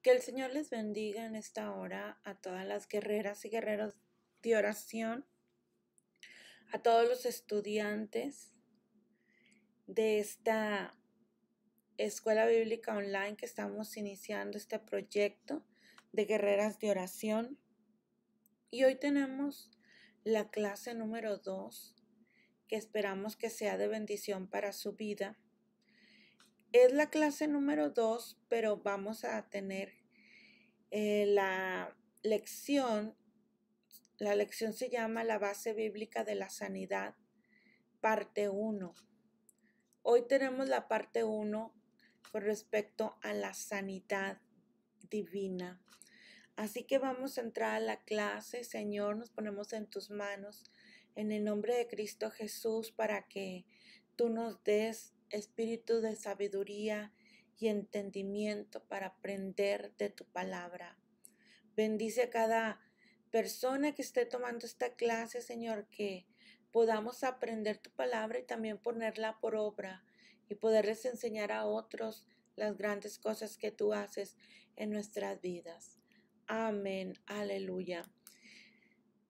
Que el Señor les bendiga en esta hora a todas las guerreras y guerreros de oración, a todos los estudiantes de esta escuela bíblica online que estamos iniciando este proyecto de guerreras de oración. Y hoy tenemos la clase número 2, que esperamos que sea de bendición para su vida. Es la clase número 2, pero vamos a tener la lección. La lección se llama La base bíblica de la sanidad, parte 1. Hoy tenemos la parte 1 con respecto a la sanidad divina. Así que vamos a entrar a la clase. Señor, nos ponemos en tus manos en el nombre de Cristo Jesús para que tú nos des espíritu de sabiduría y entendimiento para aprender de tu palabra. Bendice a cada persona que esté tomando esta clase, Señor, que podamos aprender tu palabra y también ponerla por obra y poderles enseñar a otros las grandes cosas que tú haces en nuestras vidas. Amén, aleluya.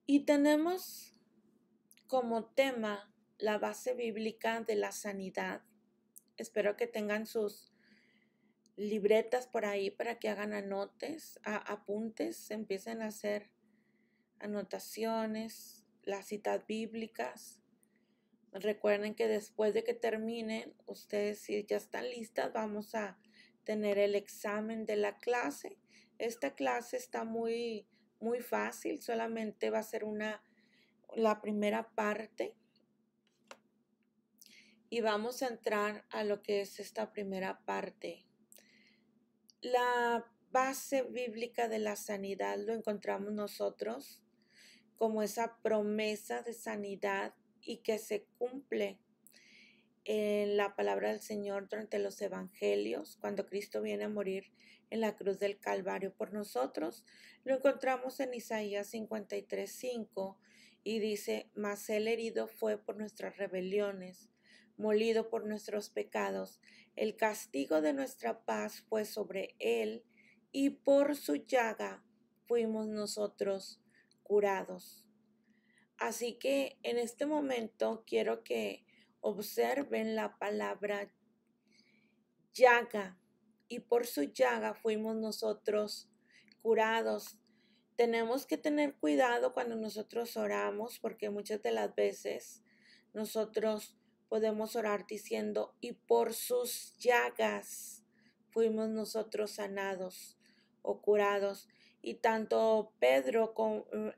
Y tenemos como tema la base bíblica de la sanidad. Espero que tengan sus libretas por ahí para que hagan apuntes, empiecen a hacer anotaciones, las citas bíblicas. Recuerden que después de que terminen, ustedes si ya están listas, vamos a tener el examen de la clase. Esta clase está muy fácil, solamente va a ser la primera parte. Y vamos a entrar a lo que es esta primera parte. La base bíblica de la sanidad lo encontramos nosotros como esa promesa de sanidad y que se cumple en la palabra del Señor durante los evangelios, cuando Cristo viene a morir en la cruz del Calvario por nosotros. Lo encontramos en Isaías 53:5 y dice: mas él herido fue por nuestras rebeliones, molido por nuestros pecados, el castigo de nuestra paz fue sobre él, y por su llaga fuimos nosotros curados. Así que en este momento quiero que observen la palabra llaga, y por su llaga fuimos nosotros curados. Tenemos que tener cuidado cuando nosotros oramos, porque muchas de las veces nosotros podemos orar diciendo: y por sus llagas fuimos nosotros sanados o curados. Y tanto Pedro,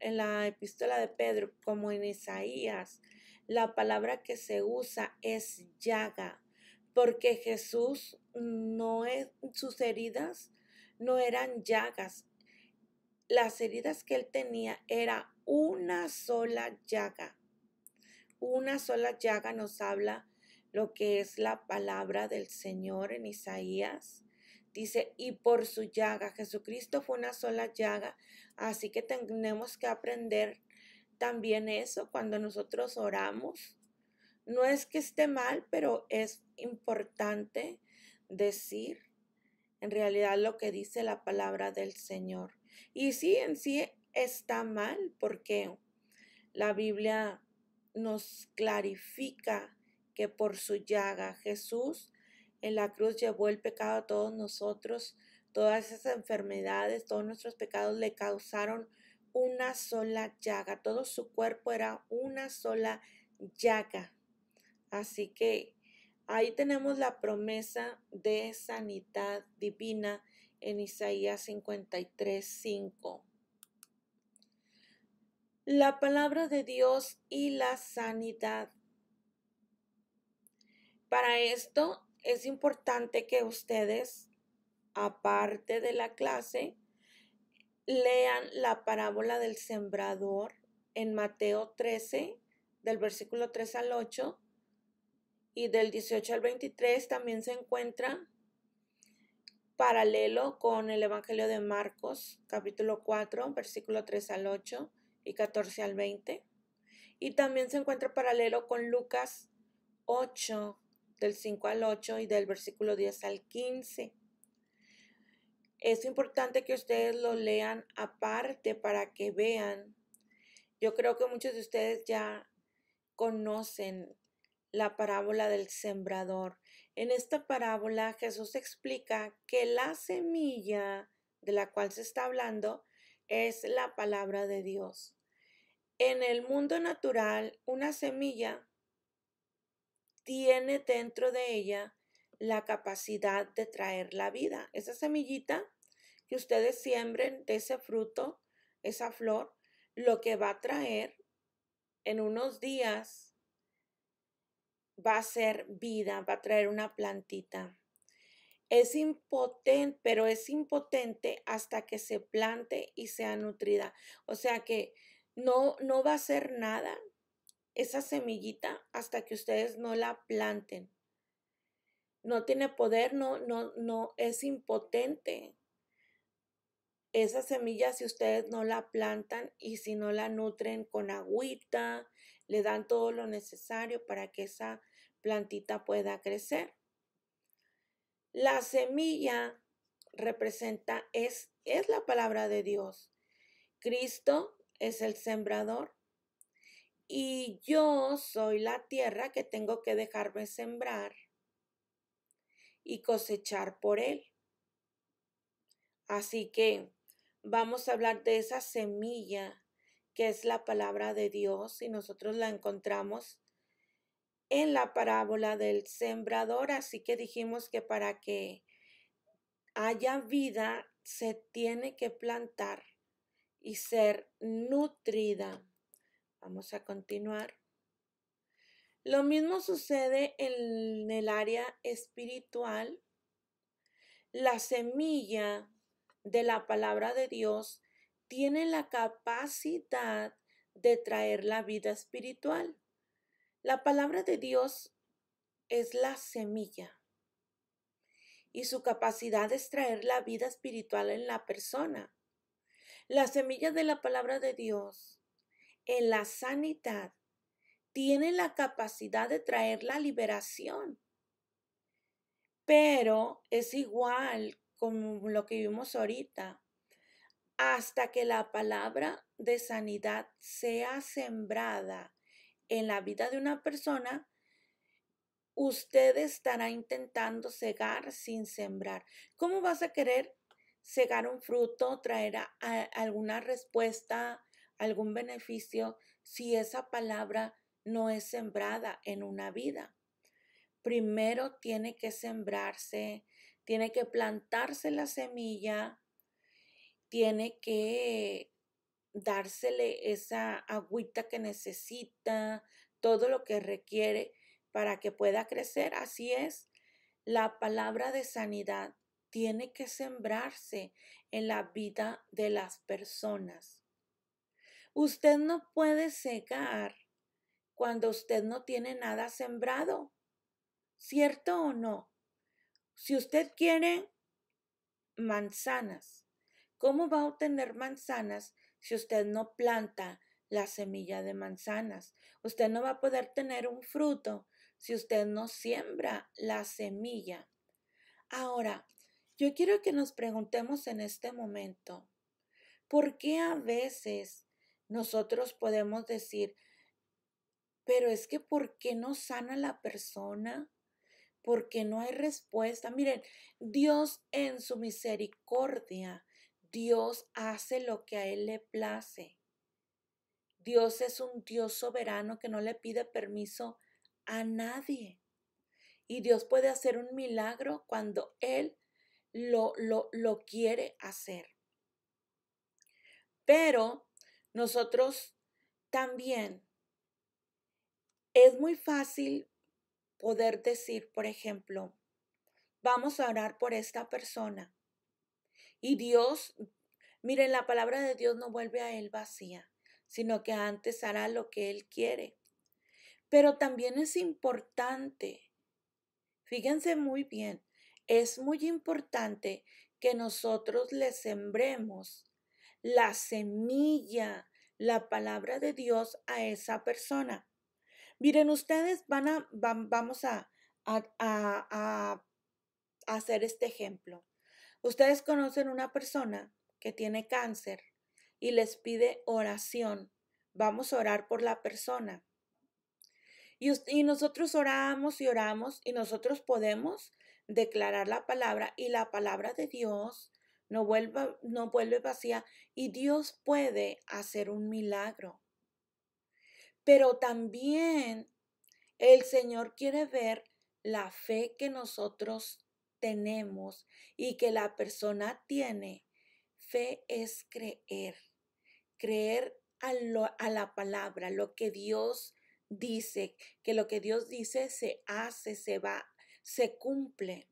en la epístola de Pedro, como en Isaías, la palabra que se usa es llaga, porque Jesús sus heridas no eran llagas. Las heridas que él tenía era una sola llaga. Una sola llaga nos habla lo que es la palabra del Señor en Isaías. Dice: y por su llaga, Jesucristo fue una sola llaga. Así que tenemos que aprender también eso cuando nosotros oramos. No es que esté mal, pero es importante decir en realidad lo que dice la palabra del Señor. Y sí, en sí está mal, porque la Biblia nos clarifica que por su llaga Jesús en la cruz llevó el pecado a todos nosotros. Todas esas enfermedades, todos nuestros pecados le causaron una sola llaga. Todo su cuerpo era una sola llaga. Así que ahí tenemos la promesa de sanidad divina en Isaías 53:5. La palabra de Dios y la sanidad. Para esto es importante que ustedes, aparte de la clase, lean la parábola del sembrador en Mateo 13, del versículo 3 al 8, y del 18 al 23 también se encuentra paralelo con el Evangelio de Marcos, capítulo 4, versículo 3 al 8 y 14 al 20. Y también se encuentra paralelo con Lucas 8, del 5 al 8 y del versículo 10 al 15. Es importante que ustedes lo lean aparte para que vean. Yo creo que muchos de ustedes ya conocen la parábola del sembrador. En esta parábola Jesús explica que la semilla de la cual se está hablando es la palabra de Dios. En el mundo natural, una semilla tiene dentro de ella la capacidad de traer la vida. Esa semillita que ustedes siembren de ese fruto, esa flor, lo que va a traer en unos días va a ser vida, va a traer una plantita. Es impotente, pero es impotente hasta que se plante y sea nutrida. O sea que no va a hacer nada esa semillita hasta que ustedes no la planten. No tiene poder, no, es impotente. Esa semilla, si ustedes no la plantan y si no la nutren con agüita, le dan todo lo necesario para que esa plantita pueda crecer. La semilla representa, es la palabra de Dios. Cristo es el sembrador y yo soy la tierra que tengo que dejarme sembrar y cosechar por él. Así que vamos a hablar de esa semilla que es la palabra de Dios y nosotros la encontramos en la parábola del sembrador. Así que dijimos que para que haya vida se tiene que plantar y ser nutrida. Vamos a continuar. Lo mismo sucede en el área espiritual. La semilla de la palabra de Dios tiene la capacidad de traer la vida espiritual. La palabra de Dios es la semilla y su capacidad es traer la vida espiritual en la persona. La semilla de la palabra de Dios en la sanidad tiene la capacidad de traer la liberación, pero es igual como lo que vimos ahorita. Hasta que la palabra de sanidad sea sembrada en la vida de una persona, usted estará intentando cegar sin sembrar. ¿Cómo vas a querer cegar un fruto, traer alguna respuesta, algún beneficio, si esa palabra no es sembrada en una vida? Primero tiene que sembrarse, tiene que plantarse la semilla, tiene que dársele esa agüita que necesita, todo lo que requiere para que pueda crecer. Así es, la palabra de sanidad tiene que sembrarse en la vida de las personas. Usted no puede cegar cuando usted no tiene nada sembrado, ¿cierto o no? Si usted quiere manzanas, ¿cómo va a obtener manzanas si usted no planta la semilla de manzanas? Usted no va a poder tener un fruto si usted no siembra la semilla. Ahora, yo quiero que nos preguntemos en este momento, ¿por qué a veces nosotros podemos decir, pero es que ¿por qué no sana la persona? ¿Por qué no hay respuesta? Miren, Dios en su misericordia, Dios hace lo que a Él le place. Dios es un Dios soberano que no le pide permiso a nadie. Y Dios puede hacer un milagro cuando Él lo quiere hacer. Pero nosotros también es muy fácil poder decir, por ejemplo, vamos a orar por esta persona. Y Dios, miren, la palabra de Dios no vuelve a Él vacía, sino que antes hará lo que Él quiere. Pero también es importante, fíjense muy bien, es muy importante que nosotros le sembremos la semilla, la palabra de Dios a esa persona. Miren, ustedes vamos a hacer este ejemplo. Ustedes conocen una persona que tiene cáncer y les pide oración. Vamos a orar por la persona. Y nosotros oramos y oramos y nosotros podemos declarar la palabra y la palabra de Dios no vuelve vacía y Dios puede hacer un milagro. Pero también el Señor quiere ver la fe que nosotros tenemos y que la persona tiene. Fe es creer a la palabra, lo que Dios dice, que lo que Dios dice se hace, se va, se cumple.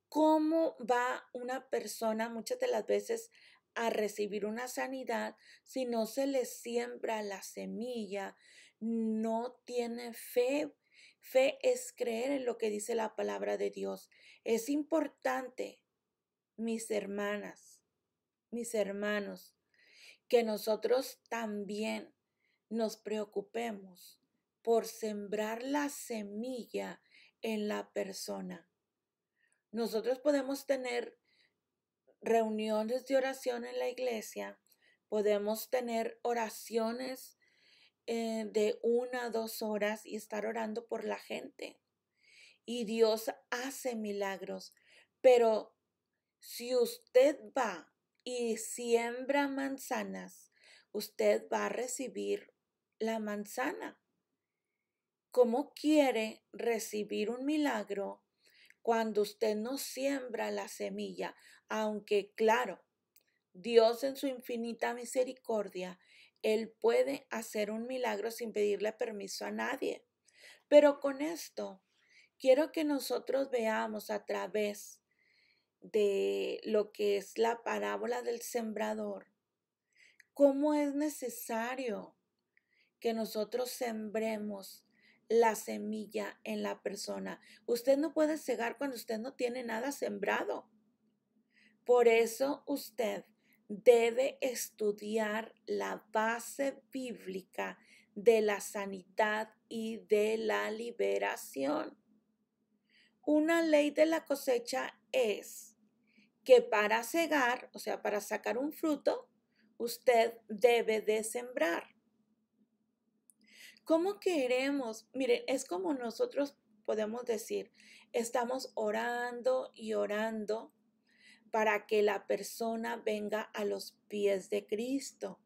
¿Cómo va una persona muchas de las veces a recibir una sanidad si no se le siembra la semilla? No tiene fe. Fe es creer en lo que dice la palabra de Dios. Es importante, mis hermanas, mis hermanos, que nosotros también nos preocupemos por sembrar la semilla en la persona. Nosotros podemos tener reuniones de oración en la iglesia, podemos tener oraciones de 1 a 2 horas y estar orando por la gente. Y Dios hace milagros, pero si usted va y siembra manzanas, usted va a recibir la manzana. ¿Cómo quiere recibir un milagro cuando usted no siembra la semilla? Aunque claro, Dios en su infinita misericordia, Él puede hacer un milagro sin pedirle permiso a nadie. Pero con esto, quiero que nosotros veamos a través de lo que es la parábola del sembrador, cómo es necesario que nosotros sembremos la semilla en la persona. Usted no puede cegar cuando usted no tiene nada sembrado. Por eso usted debe estudiar la base bíblica de la sanidad y de la liberación. Una ley de la cosecha es que para cegar, o sea, para sacar un fruto, usted debe de sembrar. ¿Cómo queremos? Mire, es como nosotros podemos decir, estamos orando y orando para que la persona venga a los pies de Cristo.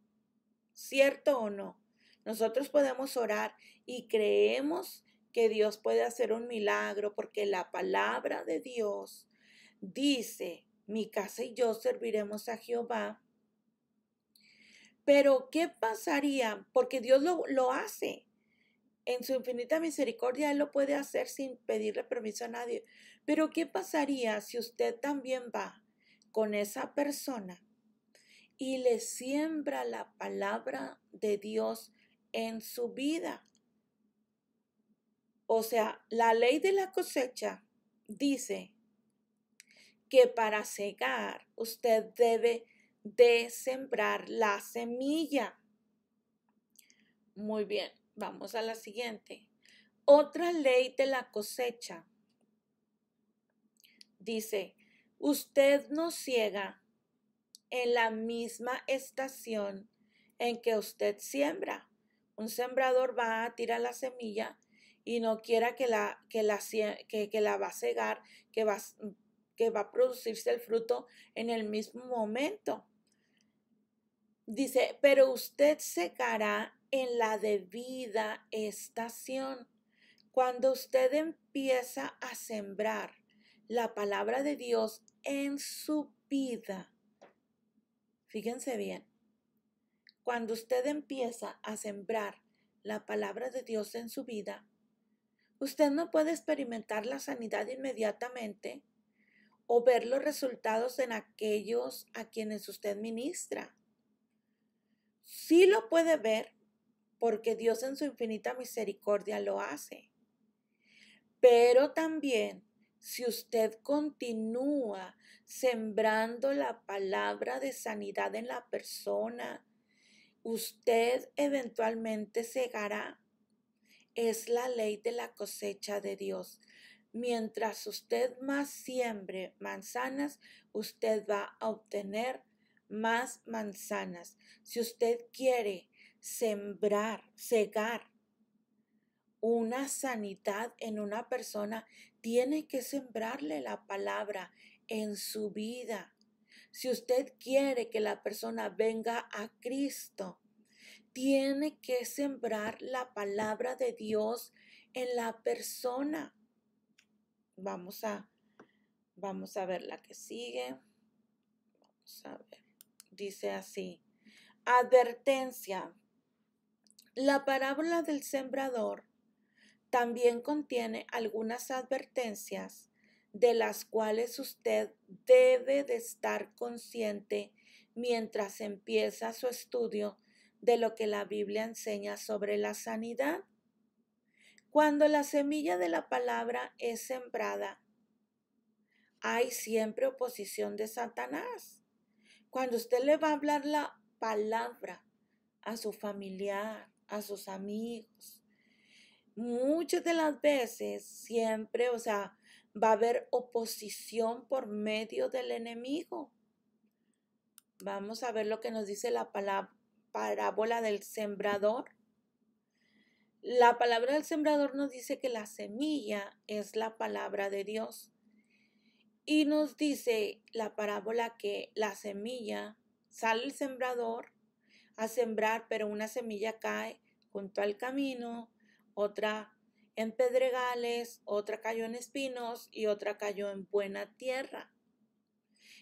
¿Cierto o no? Nosotros podemos orar y creemos que Dios puede hacer un milagro porque la palabra de Dios dice, mi casa y yo serviremos a Jehová. Pero ¿qué pasaría? Porque Dios lo hace. En su infinita misericordia, Él lo puede hacer sin pedirle permiso a nadie. Pero ¿qué pasaría si usted también va con esa persona y le siembra la palabra de Dios en su vida? O sea, la ley de la cosecha dice que para cegar usted debe de sembrar la semilla. Muy bien, vamos a la siguiente. Otra ley de la cosecha dice, usted no ciega en la misma estación en que usted siembra. Un sembrador va a tirar la semilla y no quiera que la va a cegar, que va a producirse el fruto en el mismo momento. Dice, pero usted segará en la debida estación. Cuando usted empieza a sembrar la palabra de Dios en su vida, fíjense bien, cuando usted empieza a sembrar la palabra de Dios en su vida, usted no puede experimentar la sanidad inmediatamente o ver los resultados en aquellos a quienes usted ministra. Sí lo puede ver porque Dios en su infinita misericordia lo hace. Pero también, si usted continúa sembrando la palabra de sanidad en la persona, usted eventualmente segará. Es la ley de la cosecha de Dios. Mientras usted más siembre manzanas, usted va a obtener más manzanas. Si usted quiere sembrar, cegar una sanidad en una persona, tiene que sembrarle la palabra en su vida. Si usted quiere que la persona venga a Cristo, tiene que sembrar la palabra de Dios en la persona. Vamos a ver la que sigue. Vamos a ver. Dice así. Advertencia. La parábola del sembrador también contiene algunas advertencias de las cuales usted debe de estar consciente mientras empieza su estudio de lo que la Biblia enseña sobre la sanidad. Cuando la semilla de la palabra es sembrada, hay siempre oposición de Satanás. Cuando usted le va a hablar la palabra a su familiar, a sus amigos, muchas de las veces siempre, va a haber oposición por medio del enemigo. Vamos a ver lo que nos dice la parábola del sembrador. La palabra del sembrador nos dice que la semilla es la palabra de Dios. Y nos dice la parábola que la semilla, sale el sembrador a sembrar, pero una semilla cae junto al camino, otra en pedregales, otra cayó en espinos y otra cayó en buena tierra.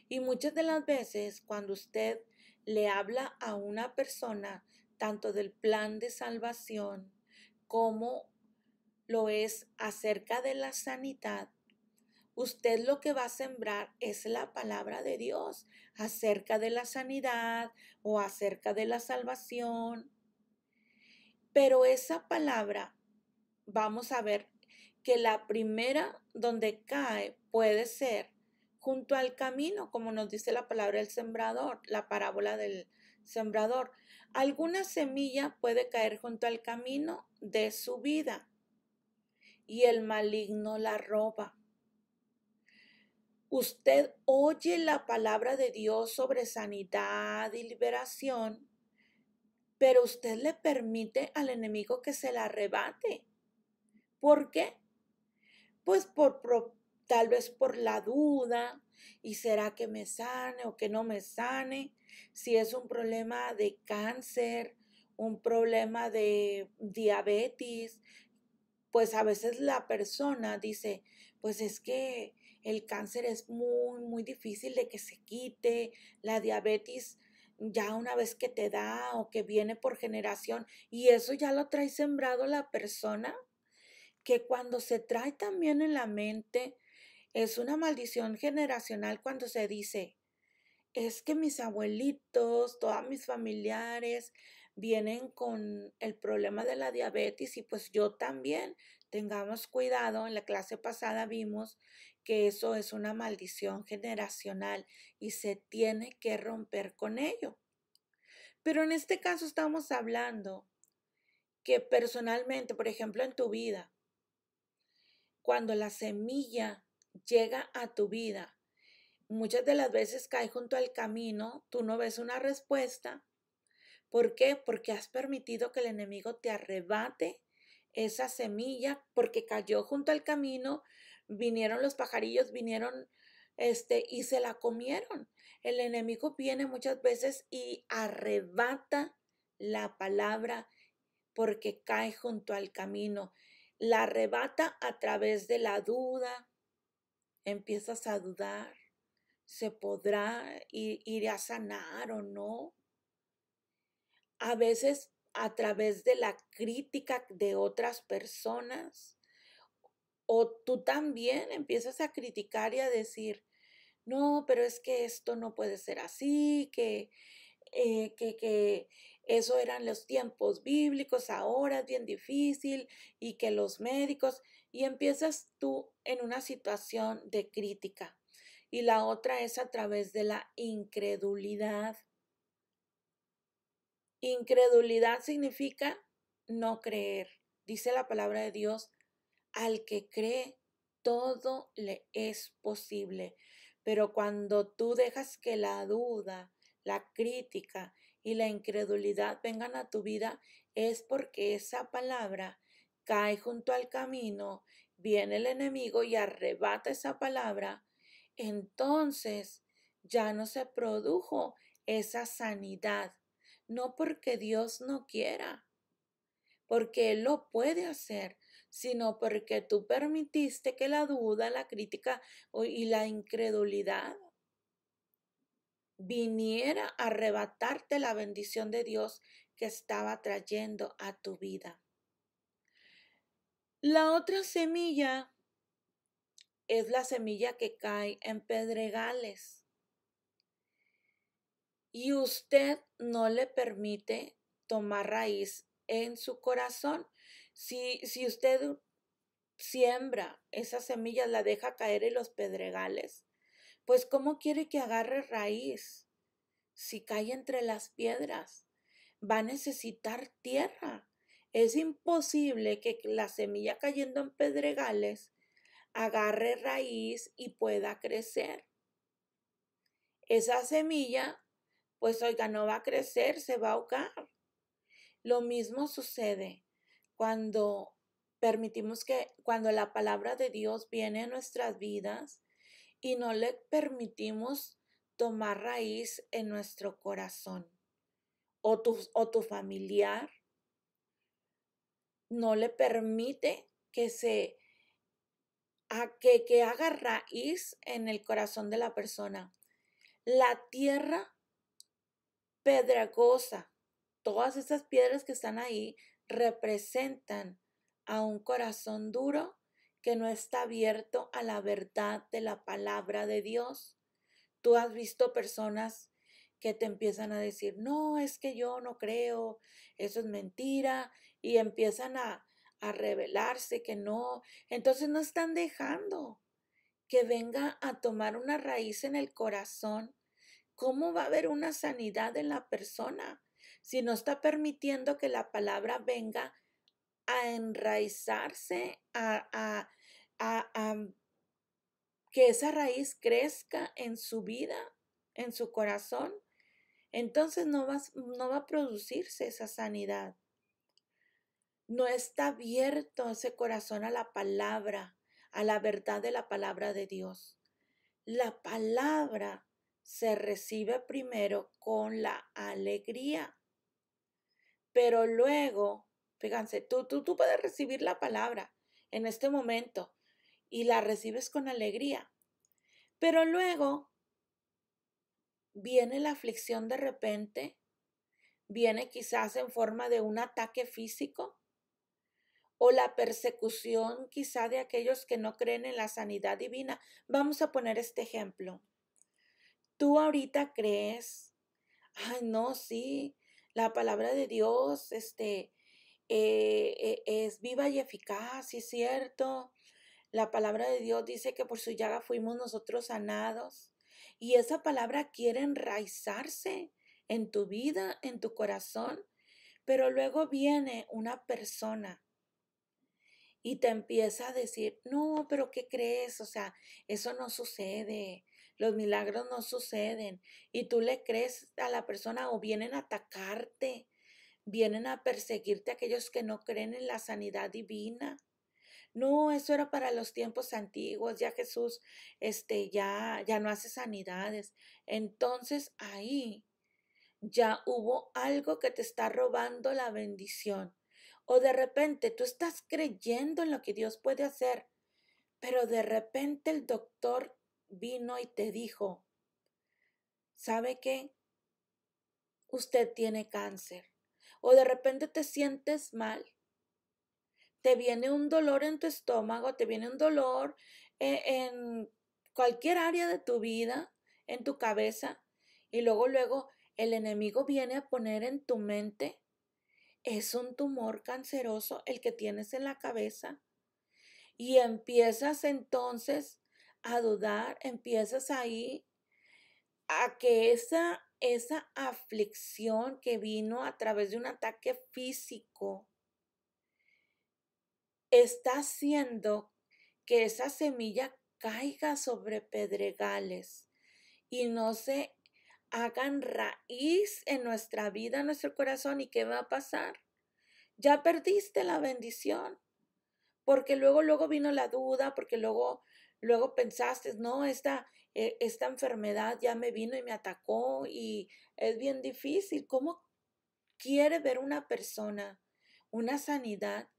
Y muchas de las veces cuando usted le habla a una persona, tanto del plan de salvación como lo es acerca de la sanidad, usted lo que va a sembrar es la palabra de Dios acerca de la sanidad o acerca de la salvación. Pero esa palabra, vamos a ver que la primera donde cae puede ser junto al camino, como nos dice la palabra del sembrador, la parábola del sembrador. Alguna semilla puede caer junto al camino de su vida y el maligno la roba. Usted oye la palabra de Dios sobre sanidad y liberación, pero usted le permite al enemigo que se la arrebate. ¿Por qué? Pues tal vez por la duda, y será que me sane o que no me sane, si es un problema de cáncer, un problema de diabetes, pues a veces la persona dice, pues es que el cáncer es muy, muy difícil de que se quite, la diabetes ya una vez que te da o que viene por generación, y eso ya lo trae sembrado la persona, que cuando se trae también en la mente, es una maldición generacional cuando se dice, es que mis abuelitos, todos mis familiares vienen con el problema de la diabetes y pues yo también. Tengamos cuidado, en la clase pasada vimos que eso es una maldición generacional y se tiene que romper con ello. Pero en este caso estamos hablando que personalmente, por ejemplo, en tu vida, cuando la semilla llega a tu vida, muchas de las veces cae junto al camino, tú no ves una respuesta. ¿Por qué? Porque has permitido que el enemigo te arrebate esa semilla, porque cayó junto al camino, vinieron los pajarillos, vinieron y se la comieron. El enemigo viene muchas veces y arrebata la palabra porque cae junto al camino. La arrebata a través de la duda. Empiezas a dudar. ¿Se podrá ir a sanar o no? A veces a través de la crítica de otras personas. O tú también empiezas a criticar y a decir, no, pero es que esto no puede ser así, que eso eran los tiempos bíblicos, ahora es bien difícil y que los médicos, y empiezas tú en una situación de crítica. Y la otra es a través de la incredulidad. Incredulidad significa no creer. Dice la palabra de Dios, al que cree, todo le es posible. Pero cuando tú dejas que la duda, la crítica y la incredulidad vengan a tu vida, es porque esa palabra cae junto al camino, viene el enemigo y arrebata esa palabra, entonces ya no se produjo esa sanidad. No porque Dios no quiera, porque Él lo puede hacer, sino porque tú permitiste que la duda, la crítica y la incredulidad viniera a arrebatarte la bendición de Dios que estaba trayendo a tu vida. La otra semilla es la semilla que cae en pedregales y usted no le permite tomar raíz en su corazón. Si usted siembra esas semillas, la deja caer en los pedregales, pues ¿cómo quiere que agarre raíz? Si cae entre las piedras, va a necesitar tierra. Es imposible que la semilla cayendo en pedregales agarre raíz y pueda crecer. Esa semilla, pues oiga, no va a crecer, se va a ahogar. Lo mismo sucede cuando permitimos cuando la palabra de Dios viene a nuestras vidas y no le permitimos tomar raíz en nuestro corazón. O tu familiar no le permite que haga raíz en el corazón de la persona. La tierra pedregosa, todas esas piedras que están ahí representan a un corazón duro que no está abierto a la verdad de la palabra de Dios. Tú has visto personas que te empiezan a decir, no, es que yo no creo, eso es mentira, y empiezan a revelarse que no. Entonces no están dejando que venga a tomar una raíz en el corazón. ¿Cómo va a haber una sanidad en la persona si no está permitiendo que la palabra venga a enraizarse, a que esa raíz crezca en su vida, en su corazón? Entonces no va a producirse esa sanidad. No está abierto ese corazón a la palabra, a la verdad de la palabra de Dios. La palabra se recibe primero con la alegría, pero luego, fíjense, tú puedes recibir la palabra en este momento y la recibes con alegría, pero luego viene la aflicción de repente, viene quizás en forma de un ataque físico o la persecución quizá de aquellos que no creen en la sanidad divina. Vamos a poner este ejemplo. Tú ahorita crees, ay, no, sí, la palabra de Dios, es viva y eficaz, sí es cierto. La palabra de Dios dice que por su llaga fuimos nosotros sanados. Y esa palabra quiere enraizarse en tu vida, en tu corazón. Pero luego viene una persona y te empieza a decir, no, pero ¿qué crees? O sea, eso no sucede, los milagros no suceden. Y tú le crees a la persona o vienen a atacarte, vienen a perseguirte aquellos que no creen en la sanidad divina. No, eso era para los tiempos antiguos, ya Jesús, ya no hace sanidades. Entonces ahí ya hubo algo que te está robando la bendición. O de repente tú estás creyendo en lo que Dios puede hacer, pero de repente el doctor vino y te dijo, ¿sabe qué? Usted tiene cáncer. O de repente te sientes mal, te viene un dolor en tu estómago, te viene un dolor en cualquier área de tu vida, en tu cabeza, y luego el enemigo viene a poner en tu mente, es un tumor canceroso el que tienes en la cabeza. Y empiezas entonces a dudar, empiezas ahí a que esa aflicción que vino a través de un ataque físico está haciendo que esa semilla caiga sobre pedregales y no se hagan raíz en nuestra vida, en nuestro corazón. ¿Y qué va a pasar? Ya perdiste la bendición, porque luego vino la duda, porque luego pensaste, no, esta enfermedad ya me vino y me atacó y es bien difícil. ¿Cómo quiere ver una persona una sanidad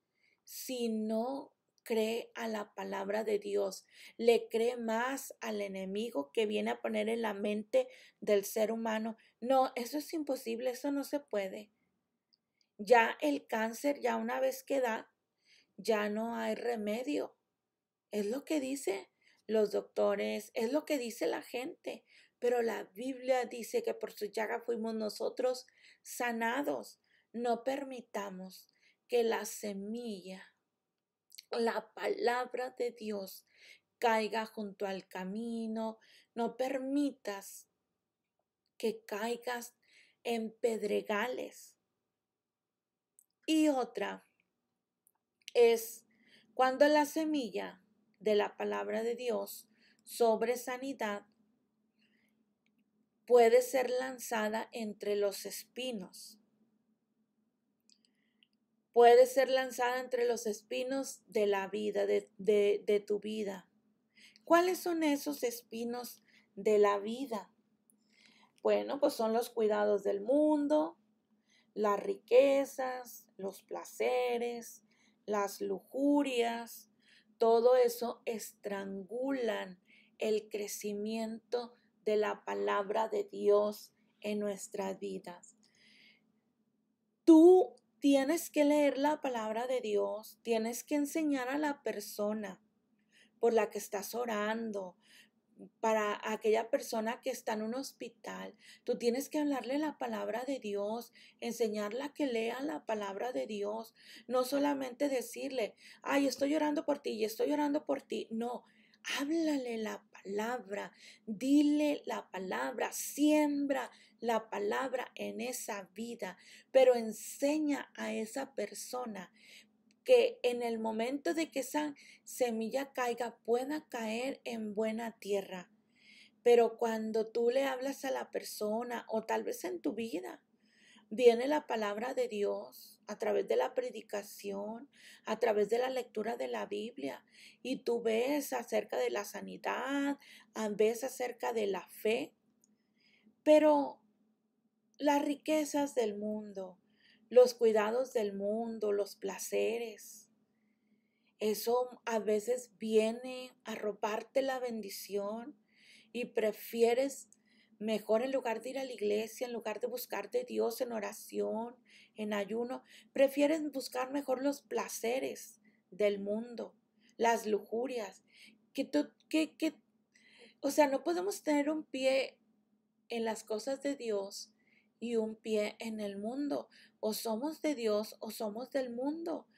si no cree a la palabra de Dios? Le cree más al enemigo que viene a poner en la mente del ser humano. No, eso es imposible, eso no se puede. Ya el cáncer, ya una vez que da, ya no hay remedio. Es lo que dice los doctores, es lo que dice la gente. Pero la Biblia dice que por su llaga fuimos nosotros sanados. No permitamos que la semilla, la palabra de Dios, caiga junto al camino. No permitas que caigas en pedregales. Y otra es cuando la semilla de la palabra de Dios sobre sanidad puede ser lanzada entre los espinos. Puede ser lanzada entre los espinos de la vida, de tu vida. ¿Cuáles son esos espinos de la vida? Bueno, pues son los cuidados del mundo, las riquezas, los placeres, las lujurias. Todo eso estrangulan el crecimiento de la palabra de Dios en nuestras vidas. Tú tienes que leer la palabra de Dios, tienes que enseñar a la persona por la que estás orando, para aquella persona que está en un hospital. Tú tienes que hablarle la palabra de Dios, enseñarla que lea la palabra de Dios, no solamente decirle, ay, estoy orando por ti y estoy orando por ti. No, háblale la palabra, dile la palabra, siembra la palabra en esa vida, pero enseña a esa persona que en el momento de que esa semilla caiga, pueda caer en buena tierra. Pero cuando tú le hablas a la persona, o tal vez en tu vida, viene la palabra de Dios a través de la predicación, a través de la lectura de la Biblia, y tú ves acerca de la sanidad, ves acerca de la fe, pero las riquezas del mundo, los cuidados del mundo, los placeres, eso a veces viene a robarte la bendición y prefieres mejor, en lugar de ir a la iglesia, en lugar de buscar de Dios en oración, en ayuno, prefieres buscar mejor los placeres del mundo, las lujurias. Que tú, o sea, no podemos tener un pie en las cosas de Dios y un pie en el mundo. O somos de Dios o somos del mundo.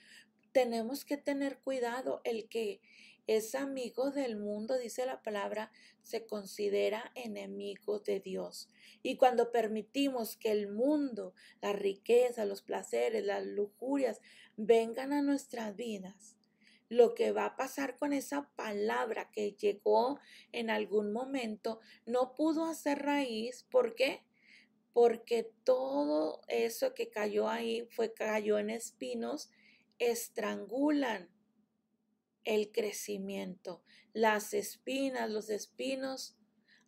Tenemos que tener cuidado. El que es amigo del mundo, dice la palabra, se considera enemigo de Dios. Y cuando permitimos que el mundo, la riqueza, los placeres, las lujurias vengan a nuestras vidas, lo que va a pasar con esa palabra que llegó en algún momento no pudo hacer raíz. ¿Por qué? Porque todo eso que cayó ahí cayó en espinos, estrangulan el crecimiento. Las espinas, los espinos,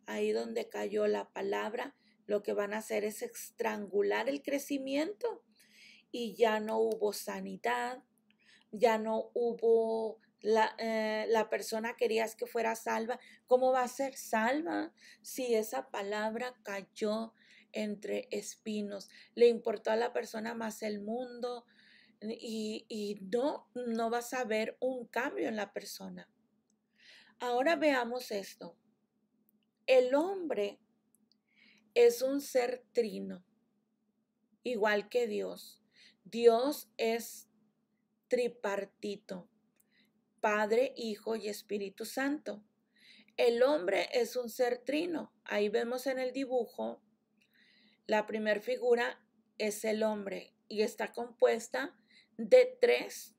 ahí donde cayó la palabra, lo que van a hacer es estrangular el crecimiento y ya no hubo sanidad, ya no hubo la persona querías que fuera salva. ¿Cómo va a ser salva si esa palabra cayó entre espinos? Le importó a la persona más el mundo y no vas a ver un cambio en la persona. Ahora veamos esto. El hombre es un ser trino, igual que Dios. Dios es tripartito, Padre, Hijo y Espíritu Santo. El hombre es un ser trino. Ahí vemos en el dibujo, la primera figura es el hombre y está compuesta de tres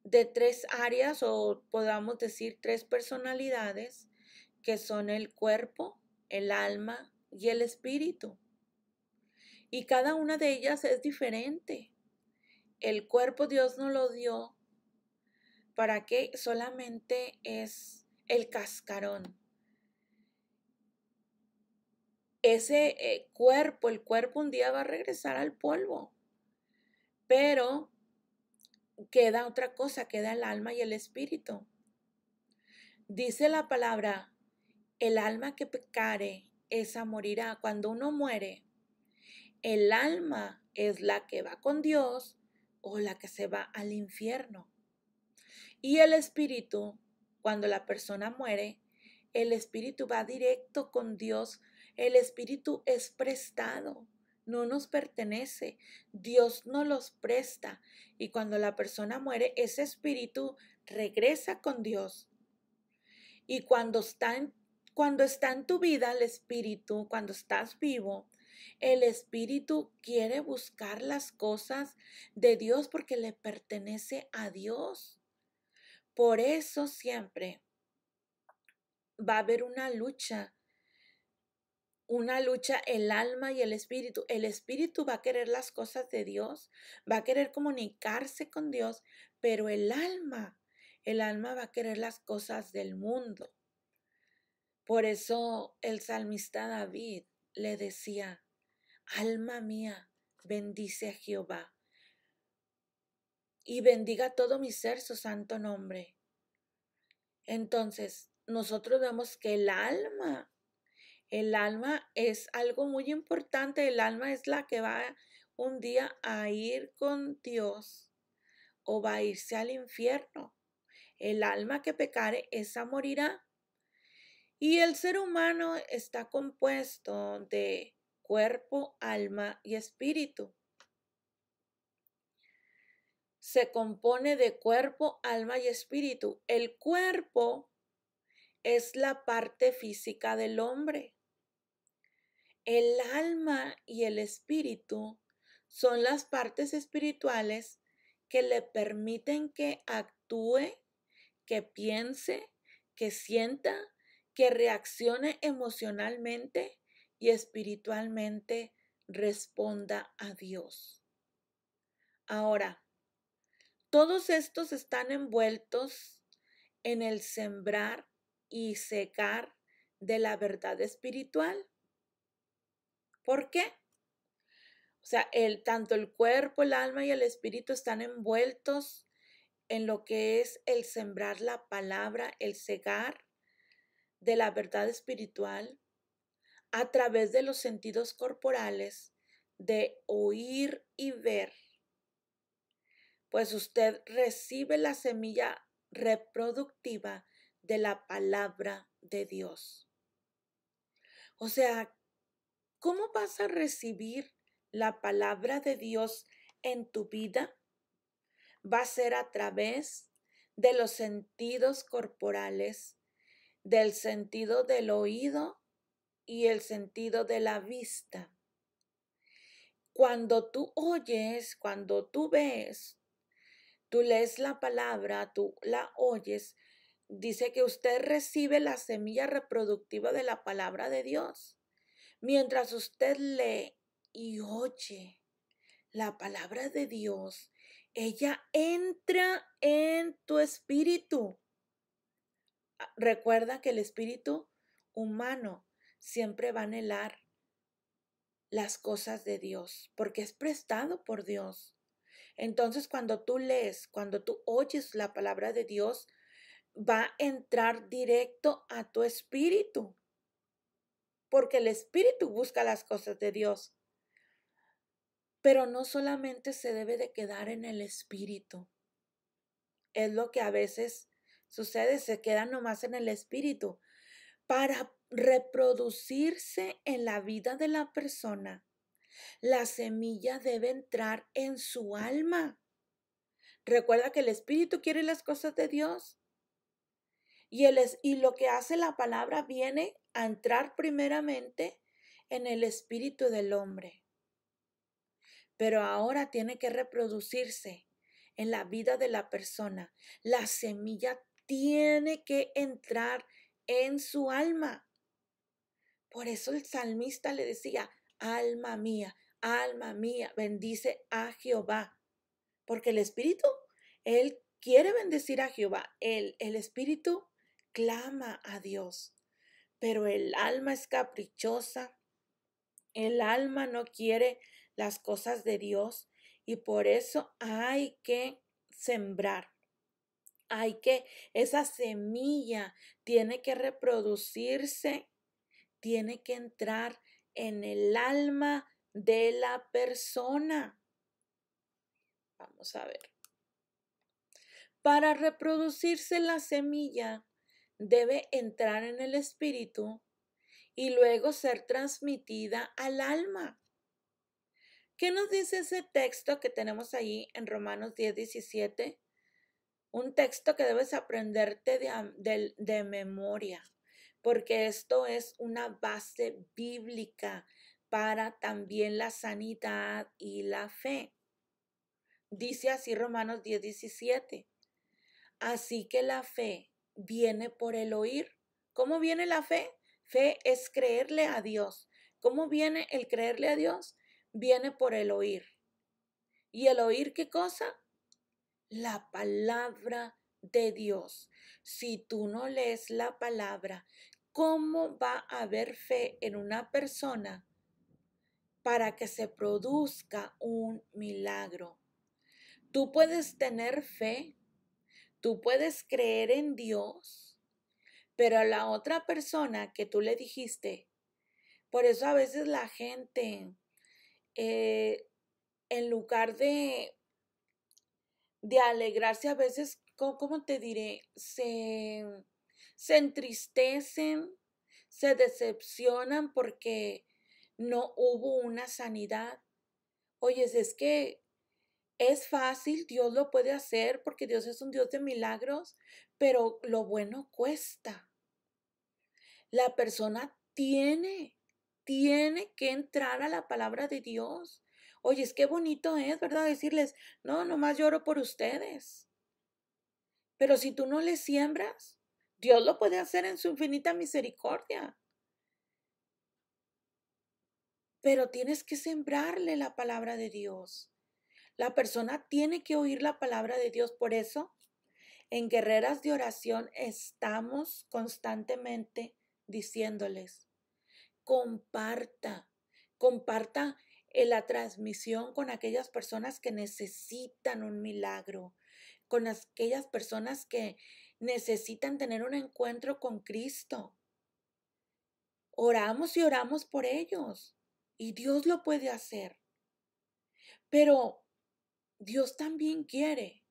de tres áreas, o podamos decir tres personalidades, que son el cuerpo, el alma y el espíritu. Y cada una de ellas es diferente. El cuerpo Dios nos lo dio para que solamente es el cascarón. Ese el cuerpo un día va a regresar al polvo, pero queda otra cosa, queda el alma y el espíritu. Dice la palabra, el alma que pecare, esa morirá. Cuando uno muere, el alma es la que va con Dios o la que se va al infierno. Y el espíritu, cuando la persona muere, el espíritu va directo con Dios. El espíritu es prestado, no nos pertenece. Dios nos los presta. Y cuando la persona muere, ese espíritu regresa con Dios. Y cuando está en tu vida el espíritu, cuando estás vivo, el espíritu quiere buscar las cosas de Dios porque le pertenece a Dios. Por eso siempre va a haber una lucha el alma y el espíritu. El espíritu va a querer las cosas de Dios, va a querer comunicarse con Dios, pero el alma va a querer las cosas del mundo. Por eso el salmista David le decía, alma mía, bendice a Jehová y bendiga todo mi ser su santo nombre. Entonces, nosotros vemos que el alma es algo muy importante. El alma es la que va un día a ir con Dios o va a irse al infierno. El alma que pecare, esa morirá. Y el ser humano está compuesto de cuerpo, alma y espíritu. Se compone de cuerpo, alma y espíritu. El cuerpo es la parte física del hombre. El alma y el espíritu son las partes espirituales que le permiten que actúe, que piense, que sienta, que reaccione emocionalmente y espiritualmente responda a Dios. Ahora, todos estos están envueltos en el sembrar y secar de la verdad espiritual. ¿Por qué? O sea, tanto el cuerpo, el alma y el espíritu están envueltos en lo que es el sembrar la palabra, el segar de la verdad espiritual a través de los sentidos corporales de oír y ver. Pues usted recibe la semilla reproductiva de la palabra de Dios. O sea, ¿cómo vas a recibir la palabra de Dios en tu vida? Va a ser a través de los sentidos corporales, del sentido del oído y el sentido de la vista. Cuando tú oyes, cuando tú ves, tú lees la palabra, tú la oyes, dice que usted recibe la semilla reproductiva de la palabra de Dios. Mientras usted lee y oye la palabra de Dios, ella entra en tu espíritu. Recuerda que el espíritu humano siempre va a anhelar las cosas de Dios, porque es prestado por Dios. Entonces, cuando tú lees, cuando tú oyes la palabra de Dios, va a entrar directo a tu espíritu, porque el espíritu busca las cosas de Dios. Pero no solamente se debe de quedar en el espíritu. Es lo que a veces sucede, se queda nomás en el espíritu. Para reproducirse en la vida de la persona, la semilla debe entrar en su alma. Recuerda que el espíritu quiere las cosas de Dios. Y lo que hace la palabra viene a entrar primeramente en el espíritu del hombre. Pero ahora tiene que reproducirse en la vida de la persona. La semilla tiene que entrar en su alma. Por eso el salmista le decía, alma mía, bendice a Jehová. Porque el Espíritu, él quiere bendecir a Jehová. El Espíritu clama a Dios. Pero el alma es caprichosa. El alma no quiere las cosas de Dios. Y por eso hay que sembrar. Esa semilla tiene que reproducirse, tiene que entrar en el alma de la persona. Vamos a ver. Para reproducirse la semilla debe entrar en el espíritu y luego ser transmitida al alma. ¿Qué nos dice ese texto que tenemos ahí en Romanos 10:17? Un texto que debes aprenderte de memoria, porque esto es una base bíblica para también la sanidad y la fe. Dice así Romanos 10:17. Así que la fe viene por el oír. ¿Cómo viene la fe? Fe es creerle a Dios. ¿Cómo viene el creerle a Dios? Viene por el oír. ¿Y el oír qué cosa? La palabra de Dios. Si tú no lees la palabra, ¿cómo va a haber fe en una persona para que se produzca un milagro? Tú puedes tener fe, tú puedes creer en Dios, pero a la otra persona que tú le dijiste, por eso a veces la gente, en lugar de alegrarse, a veces, ¿cómo te diré? Se entristecen, se decepcionan porque no hubo una sanidad. Oye, es que es fácil, Dios lo puede hacer porque Dios es un Dios de milagros, pero lo bueno cuesta. La persona tiene que entrar a la palabra de Dios. Oye, es que bonito es, ¿verdad? Decirles, no, nomás lloro por ustedes. Pero si tú no le siembras, Dios lo puede hacer en su infinita misericordia. Pero tienes que sembrarle la palabra de Dios. La persona tiene que oír la palabra de Dios. Por eso, en Guerreras de Oración estamos constantemente diciéndoles, comparta la transmisión con aquellas personas que necesitan un milagro, con aquellas personas que necesitan tener un encuentro con Cristo. Oramos y oramos por ellos y Dios lo puede hacer. Pero Dios también quiere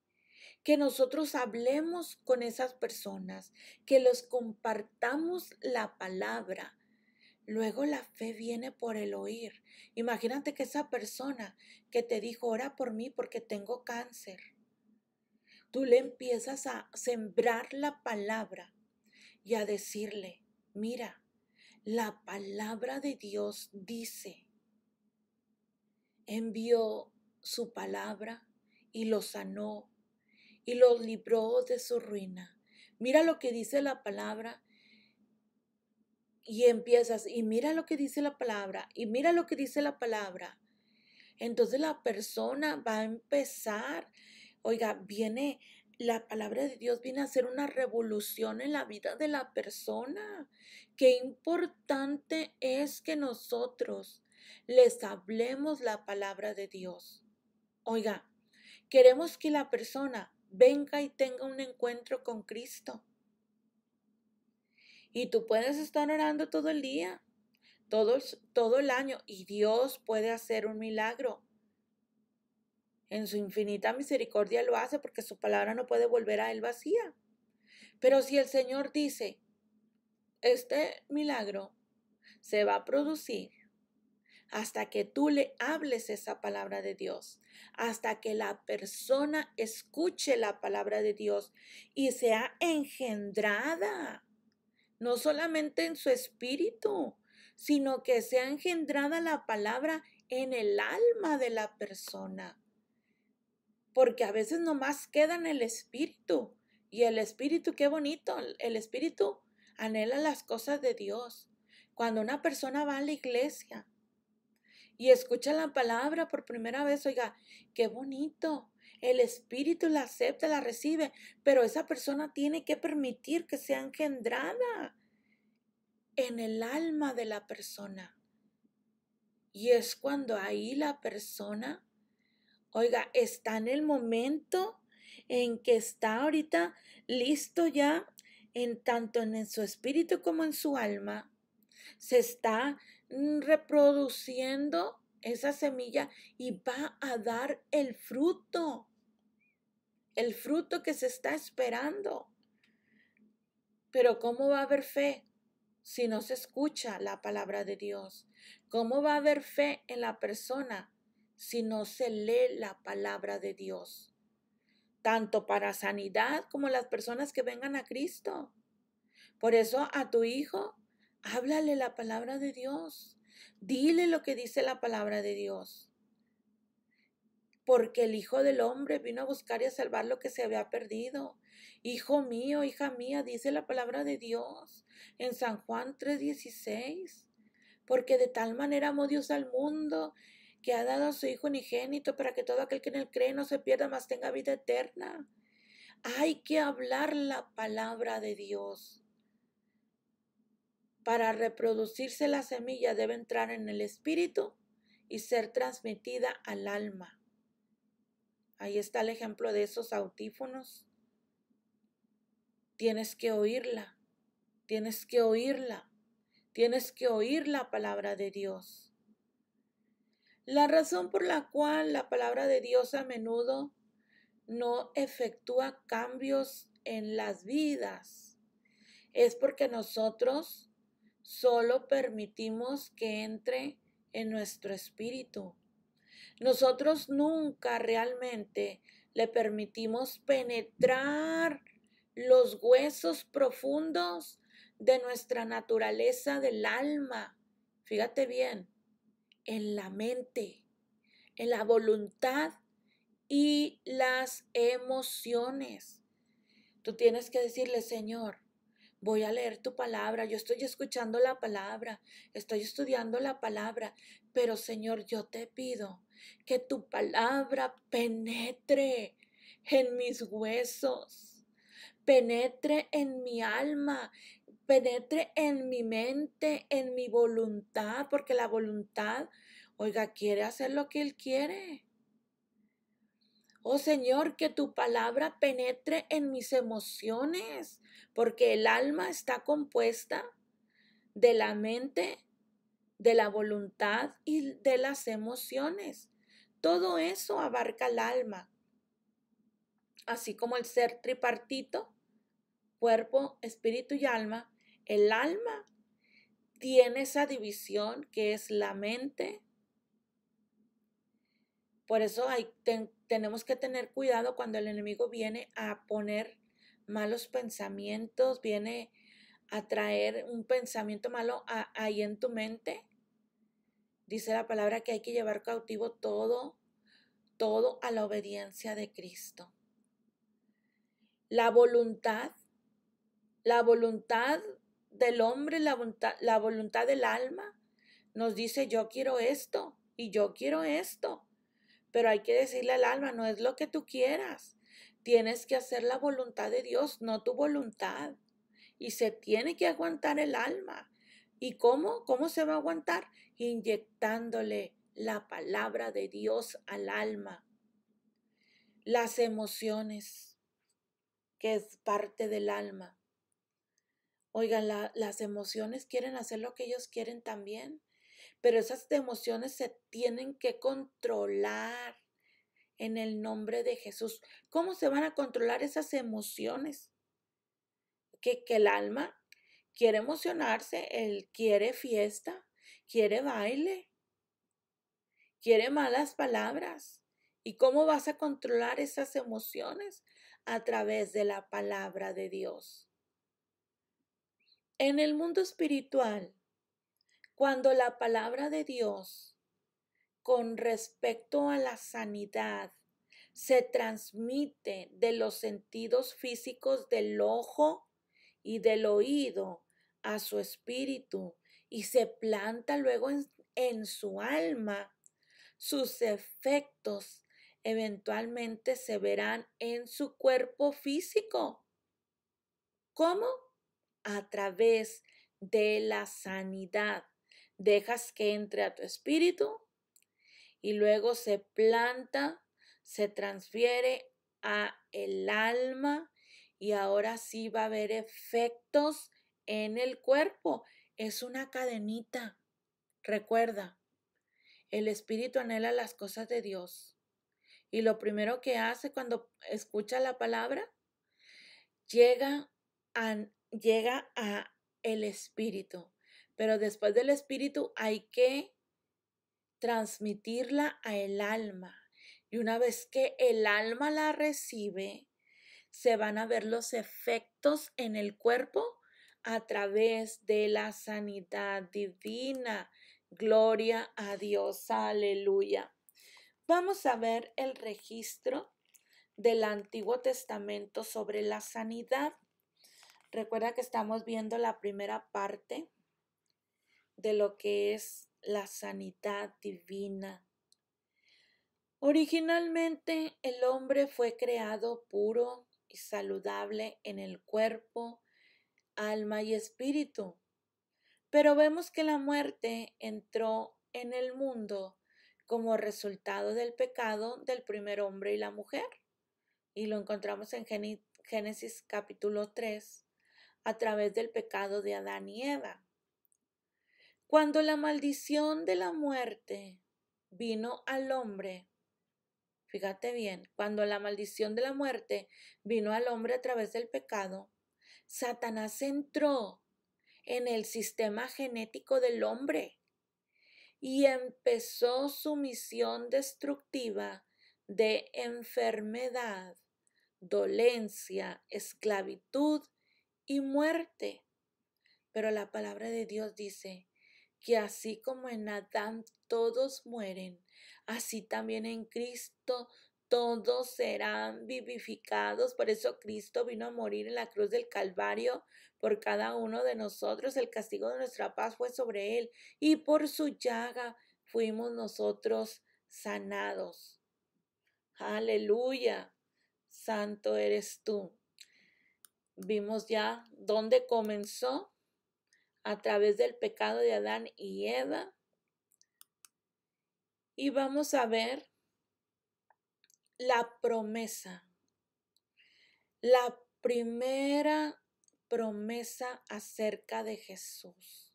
que nosotros hablemos con esas personas, que los compartamos la palabra. Luego la fe viene por el oír. Imagínate que esa persona que te dijo, ora por mí porque tengo cáncer, tú le empiezas a sembrar la palabra y a decirle, mira, la palabra de Dios dice, envió su palabra y lo sanó y lo libró de su ruina. Mira lo que dice la palabra. Y empiezas, y mira lo que dice la palabra, y mira lo que dice la palabra. Entonces la persona va a empezar, oiga, la palabra de Dios viene a hacer una revolución en la vida de la persona. Qué importante es que nosotros les hablemos la palabra de Dios. Oiga, queremos que la persona venga y tenga un encuentro con Cristo. Y tú puedes estar orando todo el día, todo el año, y Dios puede hacer un milagro. En su infinita misericordia lo hace porque su palabra no puede volver a él vacía. Pero si el Señor dice, este milagro se va a producir hasta que tú le hables esa palabra de Dios, hasta que la persona escuche la palabra de Dios y sea engendrada, no solamente en su espíritu, sino que sea engendrada la palabra en el alma de la persona. porque a veces nomás queda en el espíritu. Y el espíritu, qué bonito, el espíritu anhela las cosas de Dios. Cuando una persona va a la iglesia y escucha la palabra por primera vez, oiga, qué bonito. El espíritu la acepta, la recibe, pero esa persona tiene que permitir que sea engendrada en el alma de la persona. Y es cuando ahí la persona, oiga, está en el momento en que está ahorita listo ya, en tanto en su espíritu como en su alma, se está reproduciendo esa semilla y va a dar el fruto que se está esperando. Pero ¿cómo va a haber fe si no se escucha la palabra de Dios? ¿Cómo va a haber fe en la persona si no se lee la palabra de Dios? Tanto para sanidad como las personas que vengan a Cristo. Por eso a tu hijo, háblale la palabra de Dios. Dile lo que dice la palabra de Dios. Porque el Hijo del Hombre vino a buscar y a salvar lo que se había perdido. Hijo mío, hija mía, dice la palabra de Dios en San Juan 3:16. Porque de tal manera amó Dios al mundo, que ha dado a su Hijo unigénito para que todo aquel que en él cree no se pierda, mas tenga vida eterna. Hay que hablar la palabra de Dios. Para reproducirse la semilla debe entrar en el espíritu y ser transmitida al alma. Ahí está el ejemplo de esos audífonos. Tienes que oírla, tienes que oírla, tienes que oír la palabra de Dios. La razón por la cual la palabra de Dios a menudo no efectúa cambios en las vidas es porque nosotros solo permitimos que entre en nuestro espíritu. Nosotros nunca realmente le permitimos penetrar los huesos profundos de nuestra naturaleza del alma. Fíjate bien, en la mente, en la voluntad y las emociones. Tú tienes que decirle, Señor, voy a leer tu palabra, yo estoy escuchando la palabra, estoy estudiando la palabra, pero Señor, yo te pido que tu palabra penetre en mis huesos, penetre en mi alma, penetre en mi mente, en mi voluntad, porque la voluntad, oiga, quiere hacer lo que Él quiere. Oh Señor, que tu palabra penetre en mis emociones, porque el alma está compuesta de la mente, de la voluntad y de las emociones. Todo eso abarca el alma, así como el ser tripartito, cuerpo, espíritu y alma. El alma tiene esa división que es la mente. Por eso tenemos que tener cuidado cuando el enemigo viene a poner malos pensamientos, viene a traer un pensamiento malo ahí en tu mente. Dice la palabra que hay que llevar cautivo todo a la obediencia de Cristo. La voluntad del hombre, la voluntad del alma nos dice yo quiero esto y yo quiero esto. Pero hay que decirle al alma, no es lo que tú quieras. Tienes que hacer la voluntad de Dios, no tu voluntad. Y se tiene que aguantar el alma. ¿Y cómo? ¿Cómo se va a aguantar? Inyectándole la palabra de Dios al alma. Las emociones, que es parte del alma. Oigan, las emociones quieren hacer lo que ellos quieren también. Pero esas emociones se tienen que controlar en el nombre de Jesús. ¿Cómo se van a controlar esas emociones? Que el alma quiere emocionarse, él quiere fiesta, quiere baile, quiere malas palabras. ¿Y cómo vas a controlar esas emociones? A través de la palabra de Dios. En el mundo espiritual, cuando la palabra de Dios con respecto a la sanidad se transmite de los sentidos físicos del ojo y del oído a su espíritu y se planta luego en su alma. Sus efectos eventualmente se verán en su cuerpo físico. ¿Cómo? A través de la sanidad. Dejas que entre a tu espíritu y luego se planta, se transfiere a el alma y ahora sí va a haber efectos en el cuerpo. Es una cadenita. Recuerda, el espíritu anhela las cosas de Dios y lo primero que hace cuando escucha la palabra, llega a el espíritu. Pero después del espíritu hay que transmitirla a el alma. Y una vez que el alma la recibe, se van a ver los efectos en el cuerpo a través de la sanidad divina. Gloria a Dios, aleluya. Vamos a ver el registro del Antiguo Testamento sobre la sanidad. Recuerda que estamos viendo la primera parte de lo que es la sanidad divina. Originalmente el hombre fue creado puro y saludable en el cuerpo, alma y espíritu, pero vemos que la muerte entró en el mundo como resultado del pecado del primer hombre y la mujer, y lo encontramos en Génesis capítulo 3 a través del pecado de Adán y Eva. Cuando la maldición de la muerte vino al hombre, fíjate bien, cuando la maldición de la muerte vino al hombre a través del pecado, Satanás entró en el sistema genético del hombre y empezó su misión destructiva de enfermedad, dolencia, esclavitud y muerte. Pero la palabra de Dios dice que así como en Adán todos mueren, así también en Cristo todos serán vivificados. Por eso Cristo vino a morir en la cruz del Calvario por cada uno de nosotros. El castigo de nuestra paz fue sobre él y por su llaga fuimos nosotros sanados. Aleluya, santo eres tú. Vimos ya dónde comenzó, a través del pecado de Adán y Eva. Y vamos a ver la promesa, la primera promesa acerca de Jesús.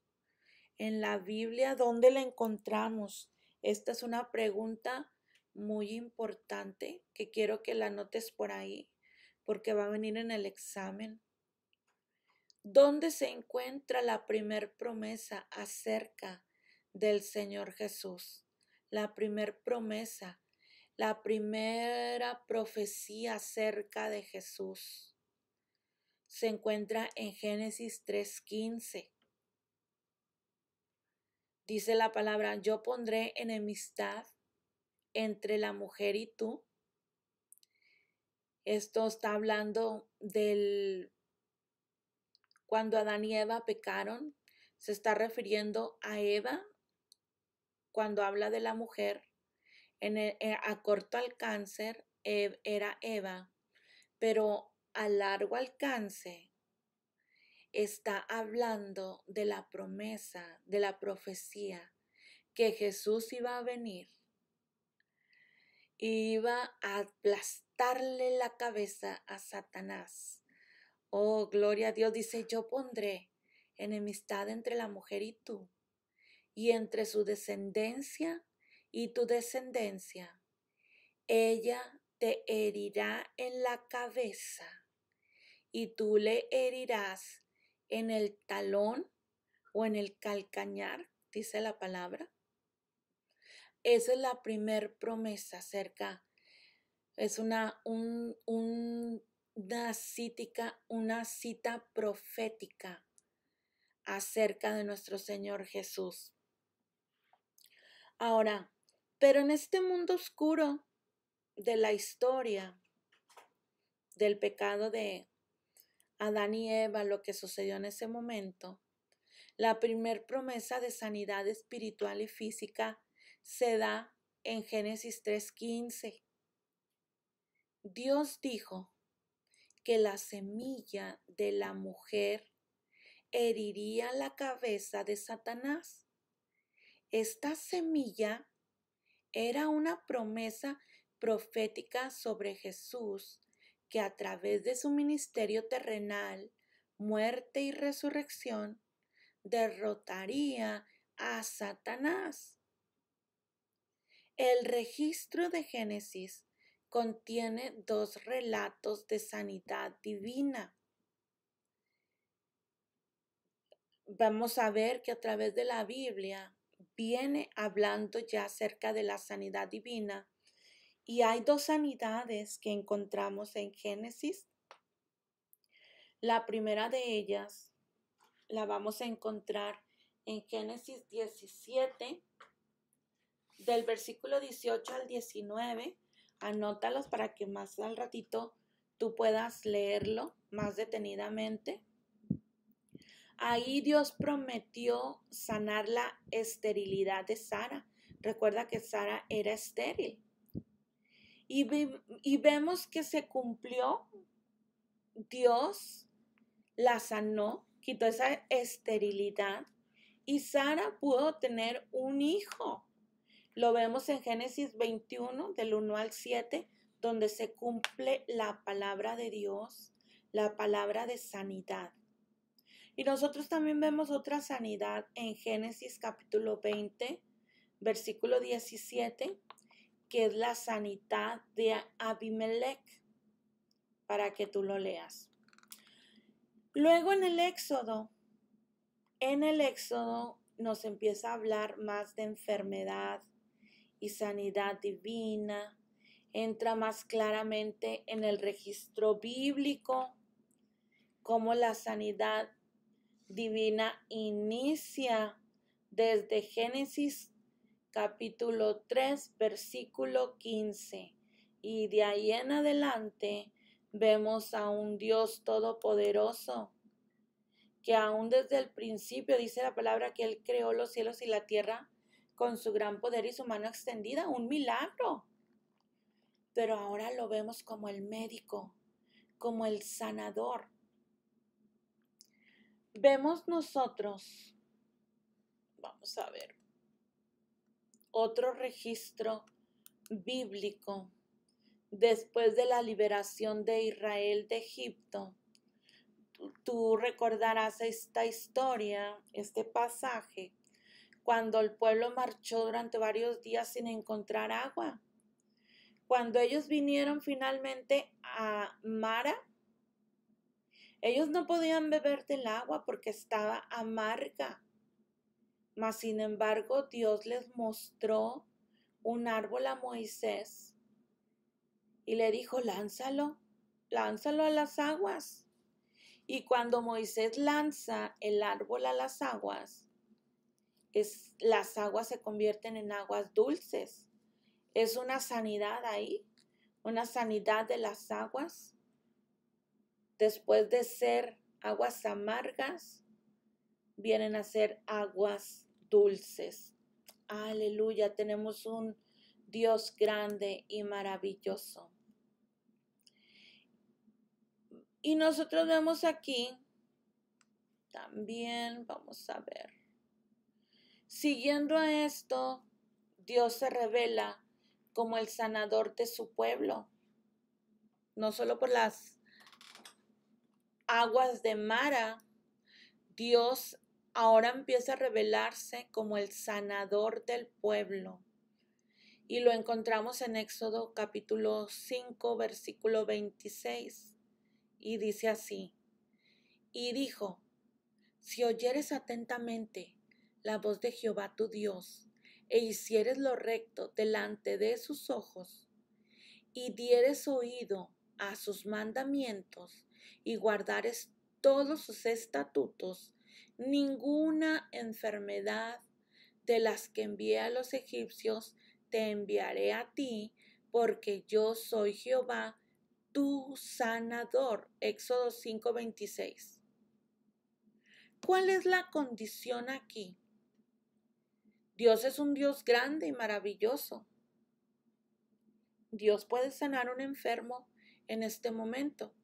En la Biblia, ¿dónde la encontramos? Esta es una pregunta muy importante que quiero que la notes por ahí, porque va a venir en el examen. ¿Dónde se encuentra la primer promesa acerca del Señor Jesús? La primer promesa, la primera profecía acerca de Jesús se encuentra en Génesis 3:15. Dice la palabra, yo pondré enemistad entre la mujer y tú. Esto está hablando del cuando Adán y Eva pecaron. Se está refiriendo a Eva cuando habla de la mujer. A corto alcance era Eva, pero a largo alcance está hablando de la promesa, de la profecía, que Jesús iba a venir, iba a aplastarle la cabeza a Satanás. Oh, gloria a Dios, dice, yo pondré enemistad entre la mujer y tú, y entre su descendencia y tu descendencia. Ella te herirá en la cabeza y tú le herirás en el talón o en el calcañar, dice la palabra. Esa es la primer promesa acerca, es una cita profética acerca de nuestro Señor Jesús. Ahora, pero en este mundo oscuro, de la historia del pecado de Adán y Eva, lo que sucedió en ese momento, la primer promesa de sanidad espiritual y física se da en Génesis 3:15. Dios dijo que la semilla de la mujer heriría la cabeza de Satanás. Esta semilla era una promesa profética sobre Jesús, que a través de su ministerio terrenal, muerte y resurrección, derrotaría a Satanás. El registro de Génesis contiene 2 relatos de sanidad divina. Vamos a ver que a través de la Biblia viene hablando ya acerca de la sanidad divina, y hay 2 sanidades que encontramos en Génesis. La primera de ellas la vamos a encontrar en Génesis 17, del versículo 18 al 19. Anótalos para que más al ratito tú puedas leerlo más detenidamente. Ahí Dios prometió sanar la esterilidad de Sara. Recuerda que Sara era estéril. Y vemos que se cumplió. Dios la sanó, quitó esa esterilidad y Sara pudo tener un hijo. Lo vemos en Génesis 21, del 1 al 7, donde se cumple la palabra de Dios, la palabra de sanidad. Y nosotros también vemos otra sanidad en Génesis capítulo 20, versículo 17, que es la sanidad de Abimelech, para que tú lo leas. Luego en el Éxodo nos empieza a hablar más de enfermedad y sanidad divina. Entra más claramente en el registro bíblico, cómo la sanidad divina inicia desde Génesis capítulo 3, versículo 15. Y de ahí en adelante vemos a un Dios todopoderoso, que aún desde el principio dice la palabra que Él creó los cielos y la tierra con su gran poder y su mano extendida, un milagro. Pero ahora lo vemos como el médico, como el sanador. Vemos nosotros, vamos a ver, otro registro bíblico después de la liberación de Israel de Egipto. Tú recordarás esta historia, este pasaje, cuando el pueblo marchó durante varios días sin encontrar agua. Cuando ellos vinieron finalmente a Mara, ellos no podían beber del agua porque estaba amarga. Mas sin embargo, Dios les mostró un árbol a Moisés y le dijo: lánzalo a las aguas. Y cuando Moisés lanza el árbol a las aguas, las aguas se convierten en aguas dulces. Es una sanidad ahí, una sanidad de las aguas. Después de ser aguas amargas, vienen a ser aguas dulces. Aleluya, tenemos un Dios grande y maravilloso. Y nosotros vemos aquí, también vamos a ver, siguiendo a esto, Dios se revela como el sanador de su pueblo, no solo por las aguas de Mara. Dios ahora empieza a revelarse como el sanador del pueblo. Y lo encontramos en Éxodo capítulo 5, versículo 26. Y dice así: y dijo: si oyeres atentamente la voz de Jehová tu Dios, e hicieres lo recto delante de sus ojos, y dieres oído a sus mandamientos, y guardares todos sus estatutos, ninguna enfermedad de las que envié a los egipcios te enviaré a ti, porque yo soy Jehová, tu sanador. Éxodo 5:26. ¿Cuál es la condición aquí? Dios es un Dios grande y maravilloso. Dios puede sanar a un enfermo en este momento.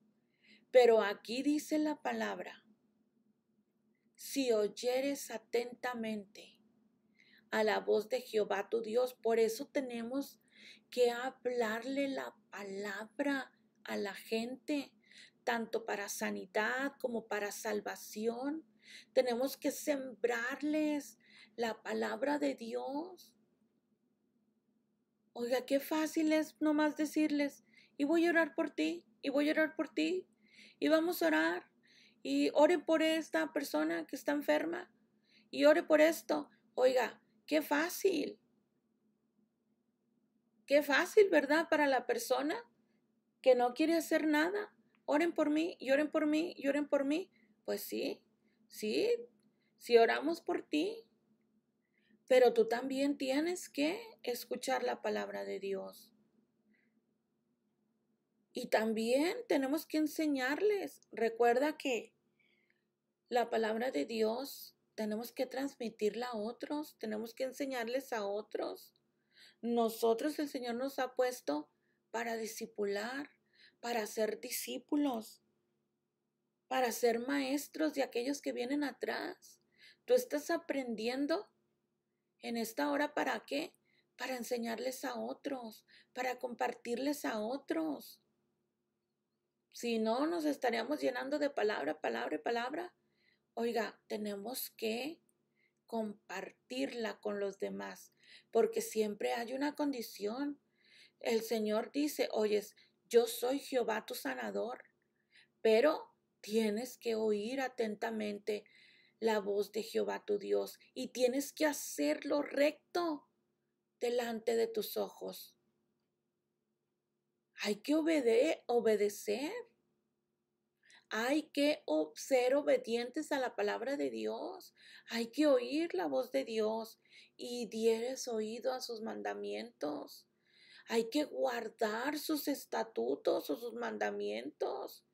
Pero aquí dice la palabra, si oyeres atentamente a la voz de Jehová tu Dios, por eso tenemos que hablarle la palabra a la gente, tanto para sanidad como para salvación. Tenemos que sembrarles la palabra de Dios. Oiga, qué fácil es nomás decirles, y voy a orar por ti, y voy a orar por ti, y vamos a orar, y ore por esta persona que está enferma, y ore por esto. Oiga, qué fácil, ¿verdad? Para la persona que no quiere hacer nada. Oren por mí, y oren por mí, y oren por mí. Pues sí, sí oramos por ti, pero tú también tienes que escuchar la palabra de Dios. Y también tenemos que enseñarles. Recuerda que la palabra de Dios tenemos que transmitirla a otros, tenemos que enseñarles a otros. Nosotros, el Señor nos ha puesto para discipular, para ser discípulos, para ser maestros de aquellos que vienen atrás. Tú estás aprendiendo en esta hora, ¿para qué? Para enseñarles a otros, para compartirles a otros. Si no, nos estaríamos llenando de palabra, palabra y palabra. Oiga, tenemos que compartirla con los demás, porque siempre hay una condición. El Señor dice, oyes, yo soy Jehová tu sanador, pero tienes que oír atentamente la voz de Jehová tu Dios y tienes que hacerlo recto delante de tus ojos. Hay que obedecer. Hay que ser obedientes a la palabra de Dios. Hay que oír la voz de Dios y dieres oído a sus mandamientos. Hay que guardar sus estatutos o sus mandamientos.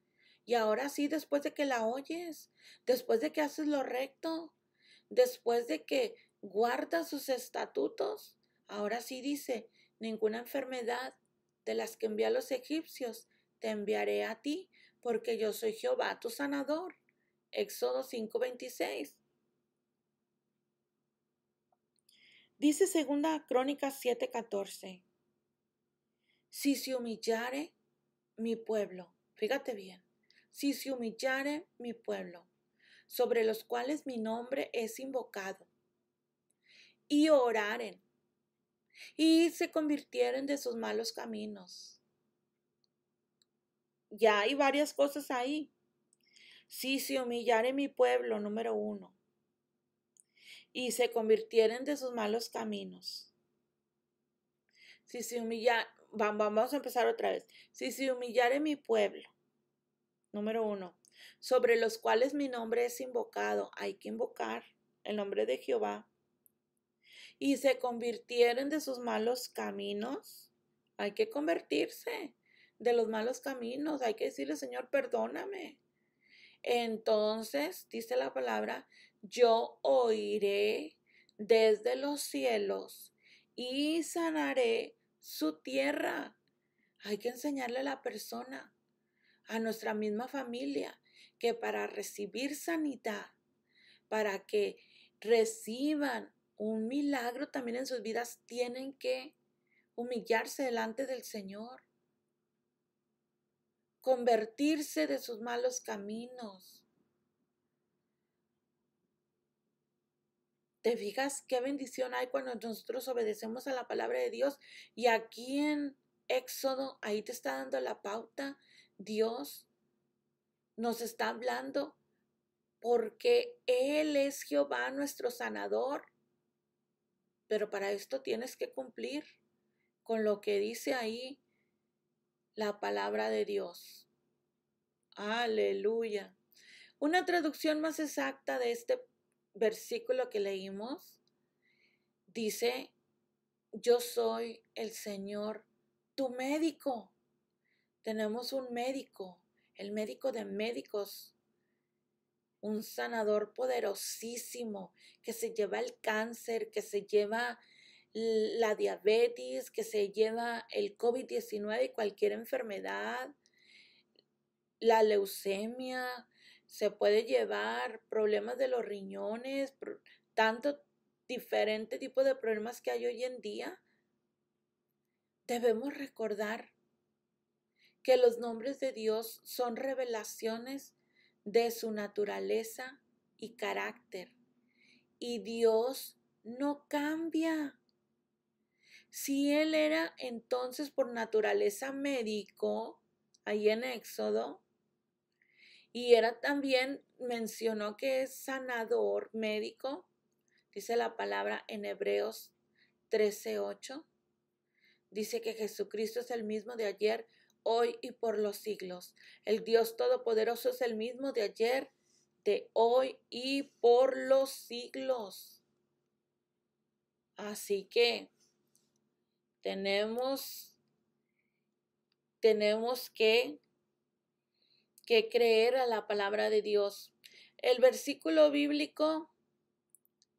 Y ahora sí, después de que la oyes, después de que haces lo recto, después de que guardas sus estatutos, ahora sí dice, ninguna enfermedad de las que envié a los egipcios te enviaré a ti, porque yo soy Jehová tu sanador. Éxodo 5:26. Dice segunda Crónicas 7:14. Si se humillare mi pueblo, fíjate bien, si se humillare mi pueblo, sobre los cuales mi nombre es invocado, y oraren, y se convirtieren de sus malos caminos. Ya hay varias cosas ahí. Si se humillare mi pueblo, número 1, y se convirtieren de sus malos caminos. Si se humilla, vamos a empezar otra vez. Si se humillare mi pueblo, número 1, sobre los cuales mi nombre es invocado, hay que invocar el nombre de Jehová, y se convirtieren de sus malos caminos, hay que convertirse de los malos caminos, hay que decirle, Señor, perdóname. Entonces, dice la palabra, yo oiré desde los cielos y sanaré su tierra. Hay que enseñarle a la persona, a nuestra misma familia, que para recibir sanidad, para que reciban un milagro también en sus vidas, tienen que humillarse delante del Señor, convertirse de sus malos caminos. ¿Te fijas qué bendición hay cuando nosotros obedecemos a la palabra de Dios? Y aquí en Éxodo, ahí te está dando la pauta. Dios nos está hablando porque Él es Jehová nuestro sanador. Pero para esto tienes que cumplir con lo que dice ahí la palabra de Dios. Aleluya. Una traducción más exacta de este versículo que leímos dice, yo soy el Señor tu médico. Tenemos un médico, el médico de médicos, un sanador poderosísimo que se lleva el cáncer, que se lleva la diabetes, que se lleva el COVID-19 y cualquier enfermedad, la leucemia, se puede llevar problemas de los riñones, tanto diferente tipo de problemas que hay hoy en día. Debemos recordar que los nombres de Dios son revelaciones de su naturaleza y carácter. Y Dios no cambia. Si Él era entonces por naturaleza médico, ahí en Éxodo, y era también, mencionó que es sanador médico, dice la palabra en Hebreos 13:8, dice que Jesucristo es el mismo de ayer, hoy y por los siglos. El Dios Todopoderoso es el mismo de ayer, de hoy y por los siglos. Así que tenemos que creer a la palabra de Dios. El versículo bíblico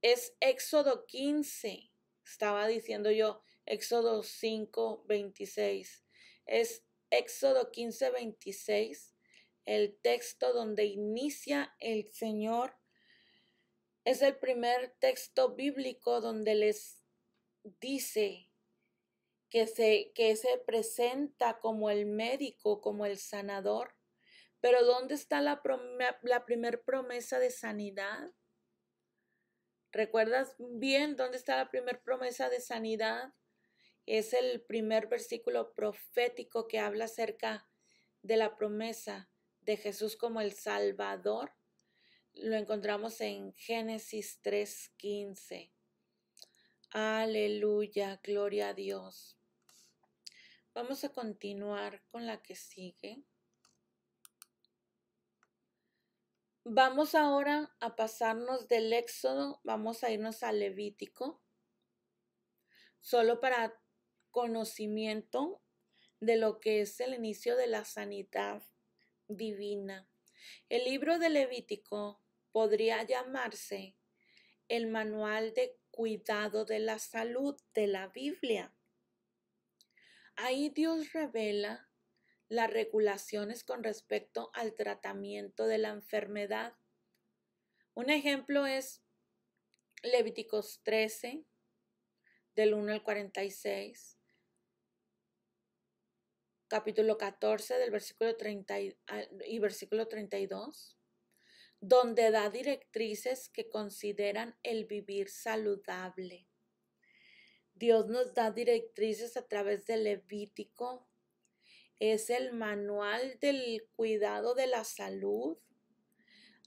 es Éxodo 15. Estaba diciendo yo Éxodo 5:26. Es Éxodo 15:26, el texto donde inicia el Señor. Es el primer texto bíblico donde les dice que se presenta como el médico, como el sanador. Pero ¿dónde está la primer promesa de sanidad? ¿Recuerdas bien dónde está la primer promesa de sanidad? Es el primer versículo profético que habla acerca de la promesa de Jesús como el Salvador. Lo encontramos en Génesis 3:15. Aleluya, gloria a Dios. Vamos a continuar con la que sigue. Vamos ahora a pasarnos del Éxodo, vamos a irnos al Levítico, solo para conocimiento de lo que es el inicio de la sanidad divina. El libro de Levítico podría llamarse el manual de cuidado de la salud de la Biblia. Ahí Dios revela las regulaciones con respecto al tratamiento de la enfermedad. Un ejemplo es Levíticos 13, del 1 al 46, capítulo 14, del versículo 30 y versículo 32, donde da directrices que consideran el vivir saludable. Dios nos da directrices a través del Levítico. Es el manual del cuidado de la salud.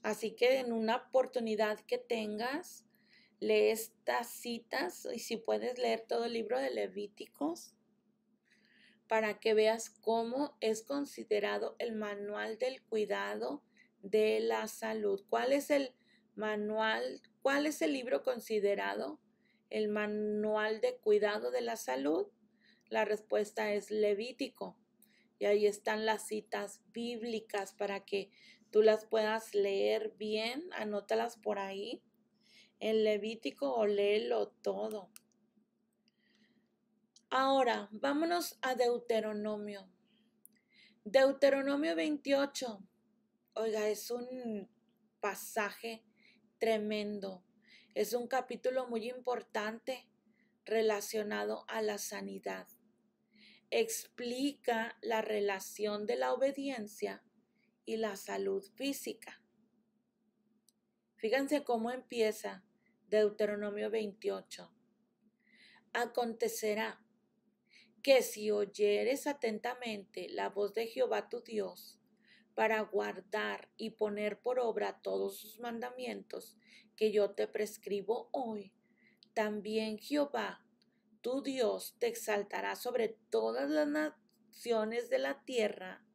Así que en una oportunidad que tengas, lee estas citas y si puedes leer todo el libro de Levíticos para que veas cómo es considerado el manual del cuidado de la salud. ¿Cuál es el manual? ¿Cuál es el libro considerado el manual de cuidado de la salud? La respuesta es Levítico. Y ahí están las citas bíblicas para que tú las puedas leer bien. Anótalas por ahí en Levítico o léelo todo. Ahora, vámonos a Deuteronomio. Deuteronomio 28. Oiga, es un pasaje tremendo. Es un capítulo muy importante relacionado a la sanidad. Explica la relación de la obediencia y la salud física. Fíjense cómo empieza Deuteronomio 28. Acontecerá que si oyeres atentamente la voz de Jehová tu Dios, para guardar y poner por obra todos sus mandamientos que yo te prescribo hoy, también Jehová tu Dios te exaltará sobre todas las naciones de la tierra,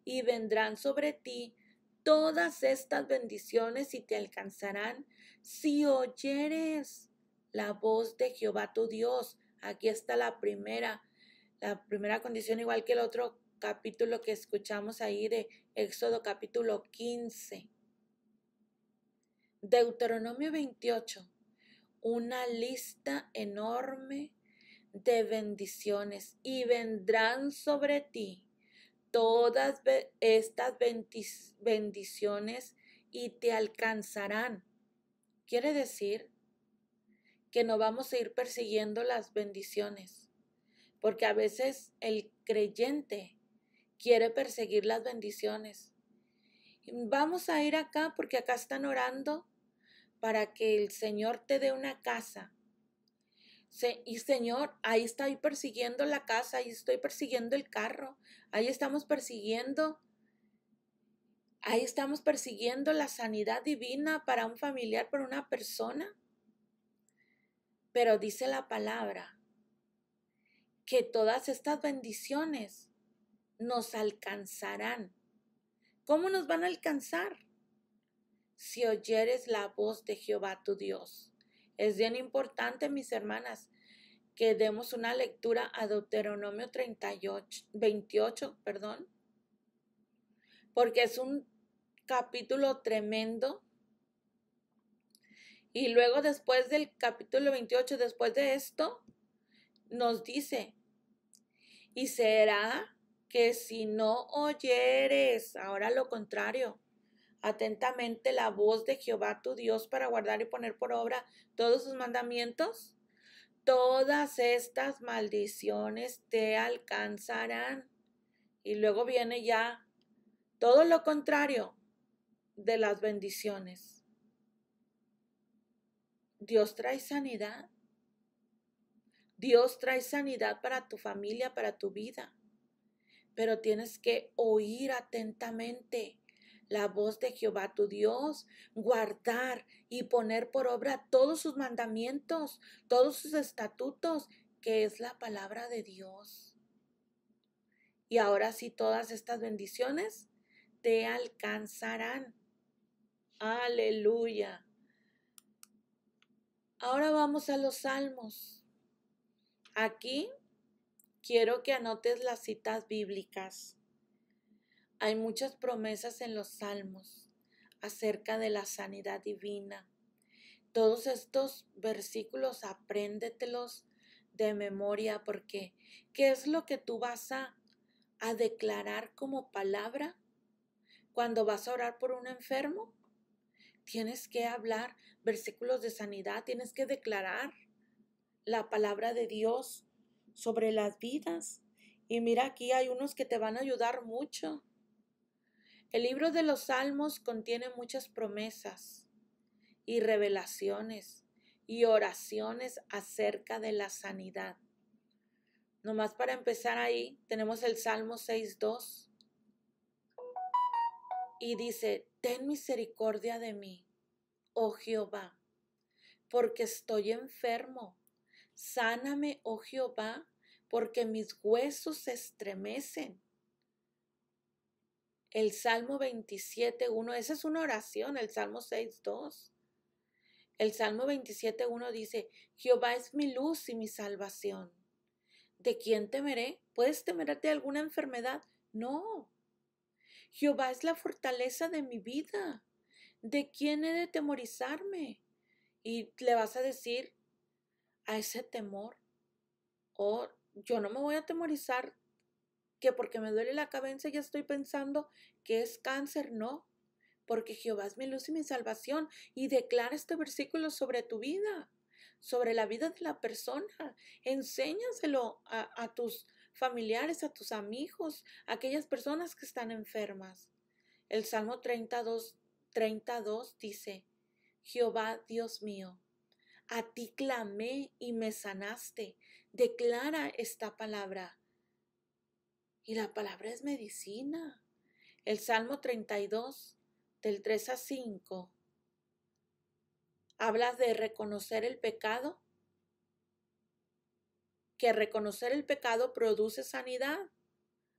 y vendrán sobre ti todas estas bendiciones y te alcanzarán si oyeres la voz de Jehová tu Dios. Aquí está la primera La primera condición, igual que el otro capítulo que escuchamos ahí de Éxodo capítulo 15. Deuteronomio 28, una lista enorme de bendiciones, y vendrán sobre ti todas estas bendiciones y te alcanzarán. Quiere decir que no vamos a ir persiguiendo las bendiciones, porque a veces el creyente quiere perseguir las bendiciones. Vamos a ir acá porque acá están orando para que el Señor te dé una casa. Y Señor, ahí estoy persiguiendo la casa, ahí estoy persiguiendo el carro, ahí estamos persiguiendo la sanidad divina para un familiar, para una persona. Pero dice la palabra que todas estas bendiciones nos alcanzarán. ¿Cómo nos van a alcanzar? Si oyeres la voz de Jehová tu Dios. Es bien importante, mis hermanas, que demos una lectura a Deuteronomio 28, porque es un capítulo tremendo. Y luego después del capítulo 28, después de esto, nos dice, y será que si no oyeres, ahora lo contrario, atentamente la voz de Jehová tu Dios para guardar y poner por obra todos sus mandamientos, todas estas maldiciones te alcanzarán. Y luego viene ya todo lo contrario de las bendiciones. Dios trae sanidad. Dios trae sanidad para tu familia, para tu vida. Pero tienes que oír atentamente la voz de Jehová tu Dios, guardar y poner por obra todos sus mandamientos, todos sus estatutos, que es la palabra de Dios. Y ahora sí, todas estas bendiciones te alcanzarán. Aleluya. Ahora vamos a los salmos. Aquí quiero que anotes las citas bíblicas. Hay muchas promesas en los salmos acerca de la sanidad divina. Todos estos versículos apréndetelos de memoria, porque ¿qué es lo que tú vas a declarar como palabra cuando vas a orar por un enfermo? Tienes que hablar versículos de sanidad, tienes que declarar la palabra de Dios sobre las vidas. Y mira, aquí hay unos que te van a ayudar mucho. El libro de los Salmos contiene muchas promesas y revelaciones y oraciones acerca de la sanidad. Nomás para empezar ahí, tenemos el Salmo 6:2 y dice, ten misericordia de mí, oh Jehová, porque estoy enfermo. Sáname, oh Jehová, porque mis huesos se estremecen. El Salmo 27:1, esa es una oración, el Salmo 6:2. El Salmo 27:1 dice, Jehová es mi luz y mi salvación. ¿De quién temeré? ¿Puedes temer de alguna enfermedad? No. Jehová es la fortaleza de mi vida. ¿De quién he de temorizarme? Y le vas a decir a ese temor, oh, yo no me voy a atemorizar que porque me duele la cabeza ya estoy pensando que es cáncer, no, porque Jehová es mi luz y mi salvación. Y declara este versículo sobre tu vida, sobre la vida de la persona. Enséñaselo a tus familiares, a tus amigos, a aquellas personas que están enfermas. El Salmo 32 dice, Jehová Dios mío, a ti clamé y me sanaste. Declara esta palabra. Y la palabra es medicina. El Salmo 32, del 3-5, habla de reconocer el pecado, que reconocer el pecado produce sanidad.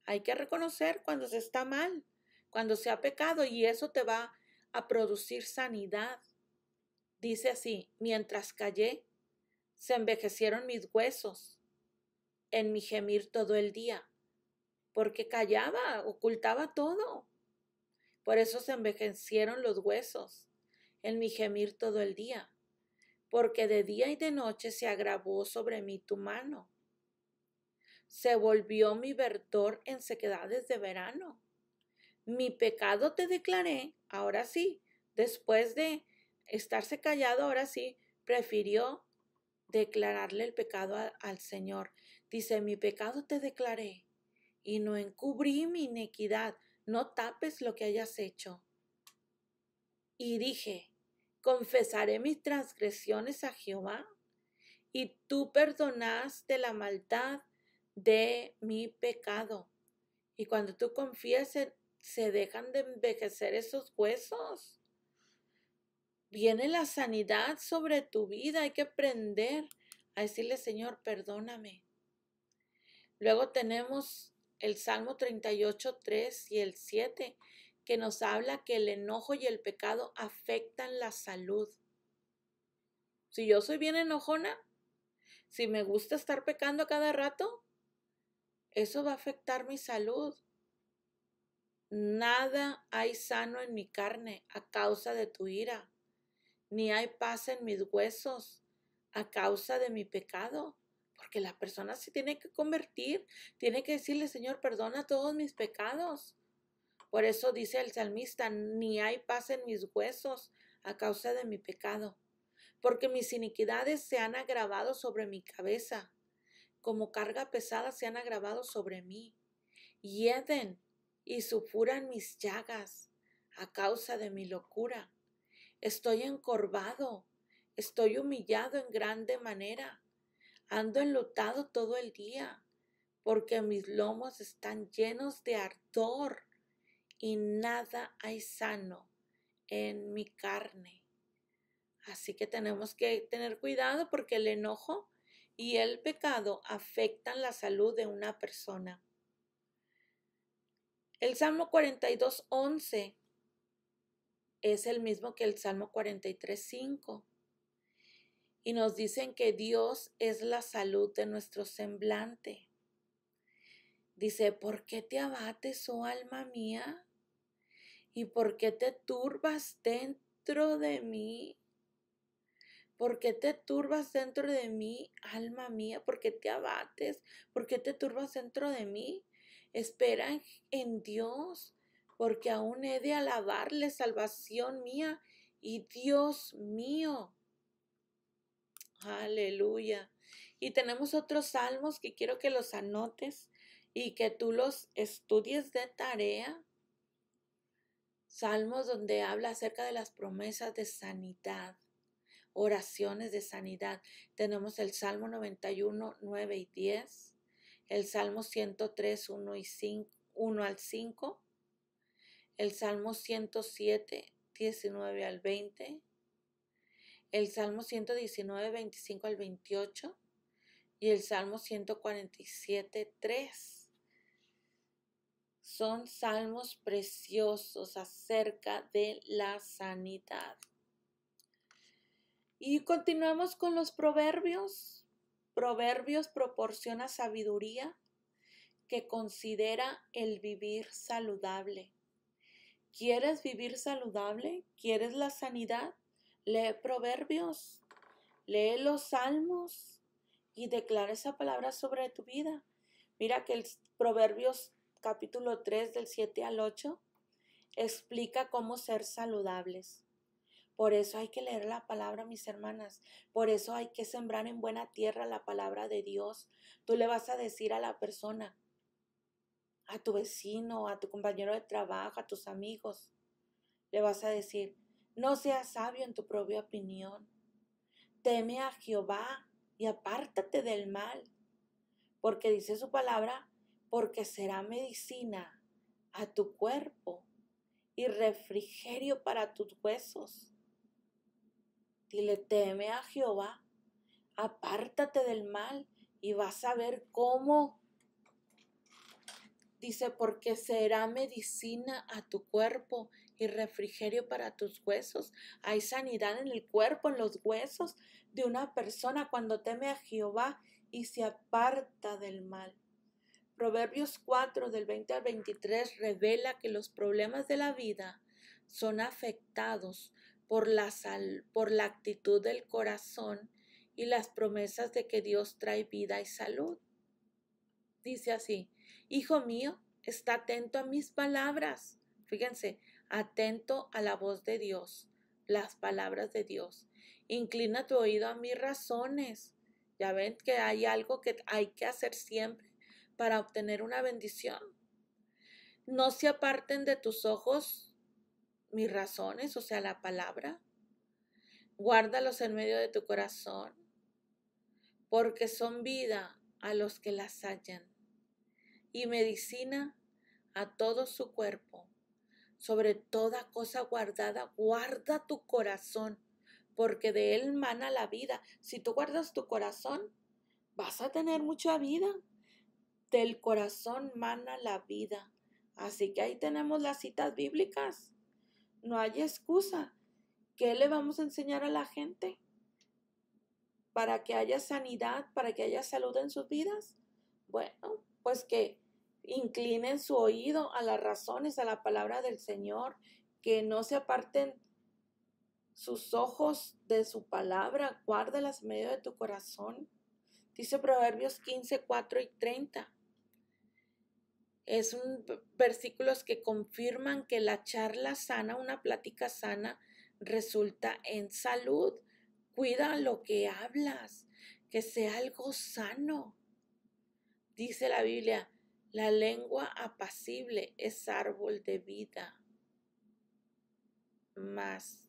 Hay que reconocer cuando se está mal, cuando se ha pecado, y eso te va a producir sanidad. Dice así, mientras callé, se envejecieron mis huesos. en mi gemir todo el día, porque callaba, ocultaba todo. Por eso se envejecieron los huesos, en mi gemir todo el día, porque de día y de noche se agravó sobre mí tu mano. Se volvió mi verdor en sequedades de verano. Mi pecado te declaré, ahora sí, después de estarse callado, ahora sí, prefirió declararle el pecado al Señor. Dice, mi pecado te declaré y no encubrí mi iniquidad, no tapes lo que hayas hecho. Y dije, confesaré mis transgresiones a Jehová, y tú perdonaste la maldad de mi pecado. Y cuando tú confieses, se dejan de envejecer esos huesos. Viene la sanidad sobre tu vida. Hay que aprender a decirle, Señor, perdóname. Luego tenemos el Salmo 38, 3 y el 7, que nos habla que el enojo y el pecado afectan la salud. Si yo soy bien enojona, si me gusta estar pecando cada rato, eso va a afectar mi salud. Nada hay sano en mi carne a causa de tu ira, ni hay paz en mis huesos a causa de mi pecado. Porque la persona se tiene que convertir, tiene que decirle, Señor, perdona todos mis pecados. Por eso dice el salmista, ni hay paz en mis huesos a causa de mi pecado. Porque mis iniquidades se han agravado sobre mi cabeza, como carga pesada se han agravado sobre mí. Hieden y sufuran mis llagas a causa de mi locura. Estoy encorvado, estoy humillado en grande manera. Ando enlutado todo el día, porque mis lomos están llenos de ardor y nada hay sano en mi carne. Así que tenemos que tener cuidado porque el enojo y el pecado afectan la salud de una persona. El Salmo 42, 11 es el mismo que el Salmo 43, 5. Y nos dicen que Dios es la salud de nuestro semblante. Dice, ¿por qué te abates, oh alma mía? ¿Y por qué te turbas dentro de mí? ¿Por qué te turbas dentro de mí, alma mía? ¿Por qué te abates? ¿Por qué te turbas dentro de mí? Espera en Dios, porque aún he de alabarle, salvación mía y Dios mío. Aleluya. Y tenemos otros salmos que quiero que los anotes y que tú los estudies de tarea. Salmos donde habla acerca de las promesas de sanidad, oraciones de sanidad. Tenemos el Salmo 91, 9 y 10, el Salmo 103, 1 al 5, el Salmo 107, 19 al 20, el Salmo 119, 25 al 28 y el Salmo 147, 3. Son salmos preciosos acerca de la sanidad. Y continuamos con los proverbios. Proverbios proporciona sabiduría que considera el vivir saludable. ¿Quieres vivir saludable? ¿Quieres la sanidad? Lee proverbios, lee los salmos y declara esa palabra sobre tu vida. Mira que el Proverbios capítulo 3 del 7 al 8 explica cómo ser saludables. Por eso hay que leer la palabra, mis hermanas. Por eso hay que sembrar en buena tierra la palabra de Dios. Tú le vas a decir a la persona, a tu vecino, a tu compañero de trabajo, a tus amigos, le vas a decir, no seas sabio en tu propia opinión. Teme a Jehová y apártate del mal. Porque dice su palabra, porque será medicina a tu cuerpo y refrigerio para tus huesos. Dile, teme a Jehová, apártate del mal y vas a ver cómo. Dice, porque será medicina a tu cuerpo y refrigerio para tus huesos. Hay sanidad en el cuerpo, en los huesos de una persona cuando teme a Jehová y se aparta del mal. Proverbios 4 del 20 al 23 revela que los problemas de la vida son afectados por la actitud del corazón y las promesas de que Dios trae vida y salud. Dice así: hijo mío, está atento a mis palabras. Fíjense, atento a la voz de Dios, las palabras de Dios. Inclina tu oído a mis razones. Ya ven que hay algo que hay que hacer siempre para obtener una bendición. No se aparten de tus ojos mis razones, o sea, la palabra. Guárdalos en medio de tu corazón, porque son vida a los que las hallan y medicina a todo su cuerpo. Sobre toda cosa guardada, guarda tu corazón, porque de él mana la vida. Si tú guardas tu corazón, vas a tener mucha vida. Del corazón mana la vida. Así que ahí tenemos las citas bíblicas. No hay excusa. ¿Qué le vamos a enseñar a la gente? Para que haya sanidad, para que haya salud en sus vidas. Bueno, pues que inclinen su oído a las razones, a la palabra del Señor, que no se aparten sus ojos de su palabra, guárdalas en medio de tu corazón. Dice Proverbios 15, 4 y 30. Es versículos que confirman que la charla sana, una plática sana, resulta en salud. Cuida lo que hablas, que sea algo sano. Dice la Biblia, la lengua apacible es árbol de vida, mas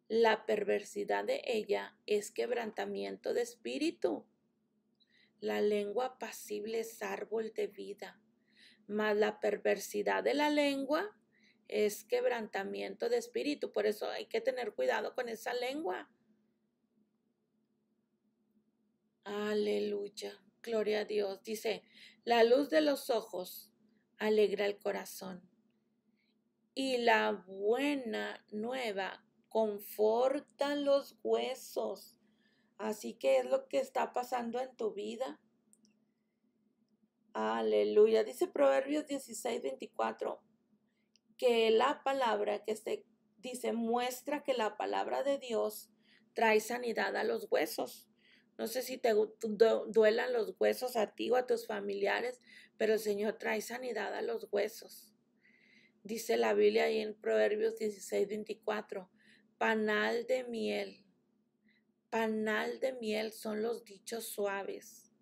la perversidad de ella es quebrantamiento de espíritu. La lengua apacible es árbol de vida, mas la perversidad de la lengua es quebrantamiento de espíritu. Por eso hay que tener cuidado con esa lengua. Aleluya, gloria a Dios. Dice, la luz de los ojos alegra el corazón y la buena nueva conforta los huesos. Así que es lo que está pasando en tu vida. Aleluya. Dice Proverbios 16, 24, que la palabra dice, muestra que la palabra de Dios trae sanidad a los huesos. No sé si te duelan los huesos a ti o a tus familiares, pero el Señor trae sanidad a los huesos. Dice la Biblia ahí en Proverbios 16, 24, panal de miel son los dichos suaves,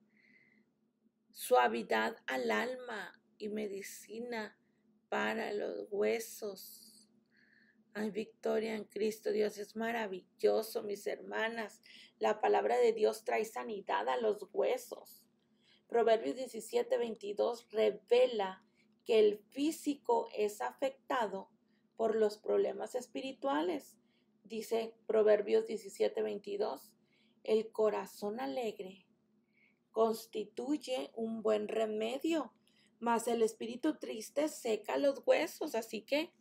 suavidad al alma y medicina para los huesos. Hay victoria en Cristo. Dios es maravilloso, mis hermanas. La palabra de Dios trae sanidad a los huesos. Proverbios 17, 22 revela que el físico es afectado por los problemas espirituales. Dice Proverbios 17, 22, el corazón alegre constituye un buen remedio, mas el espíritu triste seca los huesos. Así que,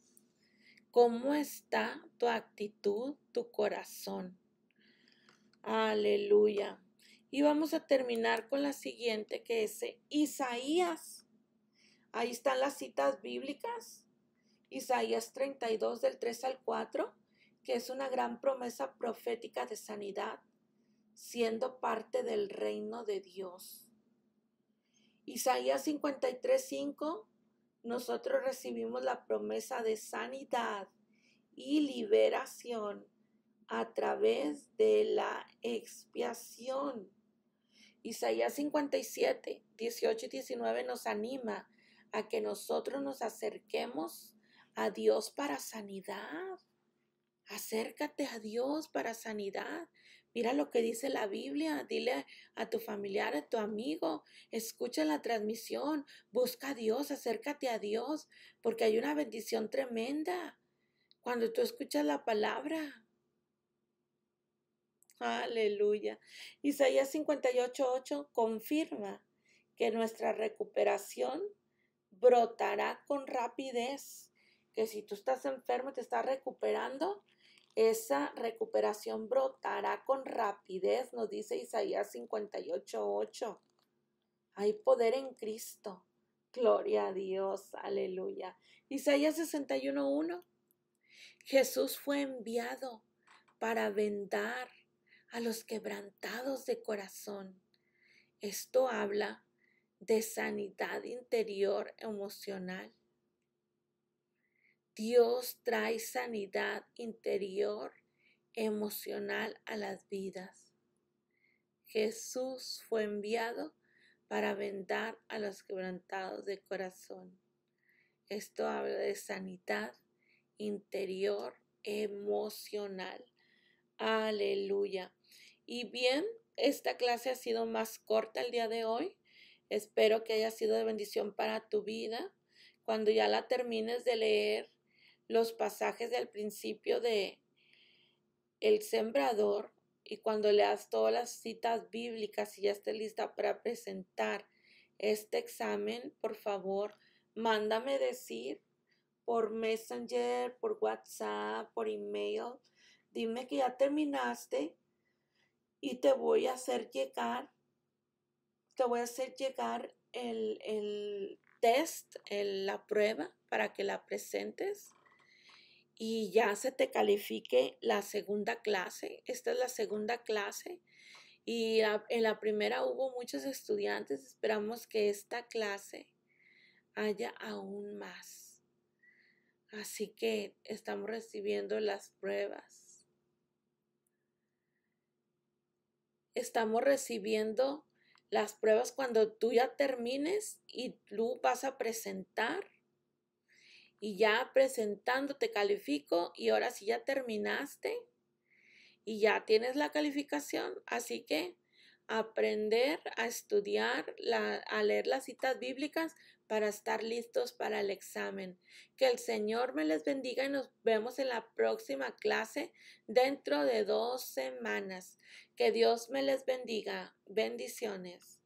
¿cómo está tu actitud, tu corazón? Aleluya. Y vamos a terminar con la siguiente, que es Isaías. Ahí están las citas bíblicas. Isaías 32 del 3 al 4, que es una gran promesa profética de sanidad, siendo parte del reino de Dios. Isaías 53, 5, nosotros recibimos la promesa de sanidad y liberación a través de la expiación. Isaías 57, 18 y 19 nos anima a que nosotros nos acerquemos a Dios para sanidad. Acércate a Dios para sanidad. Mira lo que dice la Biblia. Dile a tu familiar, a tu amigo, escucha la transmisión, busca a Dios, acércate a Dios, porque hay una bendición tremenda cuando tú escuchas la palabra. Aleluya. Isaías 58:8 confirma que nuestra recuperación brotará con rapidez. Que si tú estás enfermo, te estás recuperando, esa recuperación brotará con rapidez, nos dice Isaías 58:8. Hay poder en Cristo. Gloria a Dios, aleluya. Isaías 61:1. Jesús fue enviado para vendar a los quebrantados de corazón. Esto habla de sanidad interior emocional. Dios trae sanidad interior emocional a las vidas. Jesús fue enviado para vendar a los quebrantados de corazón. Esto habla de sanidad interior emocional. Aleluya. Y bien, esta clase ha sido más corta el día de hoy. Espero que haya sido de bendición para tu vida. Cuando ya la termines de leer los pasajes del principio de El Sembrador y cuando leas todas las citas bíblicas y ya estés lista para presentar este examen, por favor, mándame decir por Messenger, por WhatsApp, por email. Dime que ya terminaste y te voy a hacer llegar el test, la prueba para que la presentes y ya se te califique la segunda clase. Esta es la segunda clase y en la primera hubo muchos estudiantes. Esperamos que esta clase haya aún más. Así que estamos recibiendo las pruebas. Estamos recibiendo las pruebas cuando tú ya termines y tú vas a presentar. Y ya presentando te califico y ahora sí ya terminaste y ya tienes la calificación. Así que aprender a estudiar, a leer las citas bíblicas para estar listos para el examen. Que el Señor me les bendiga y nos vemos en la próxima clase dentro de 2 semanas. Que Dios me les bendiga. Bendiciones.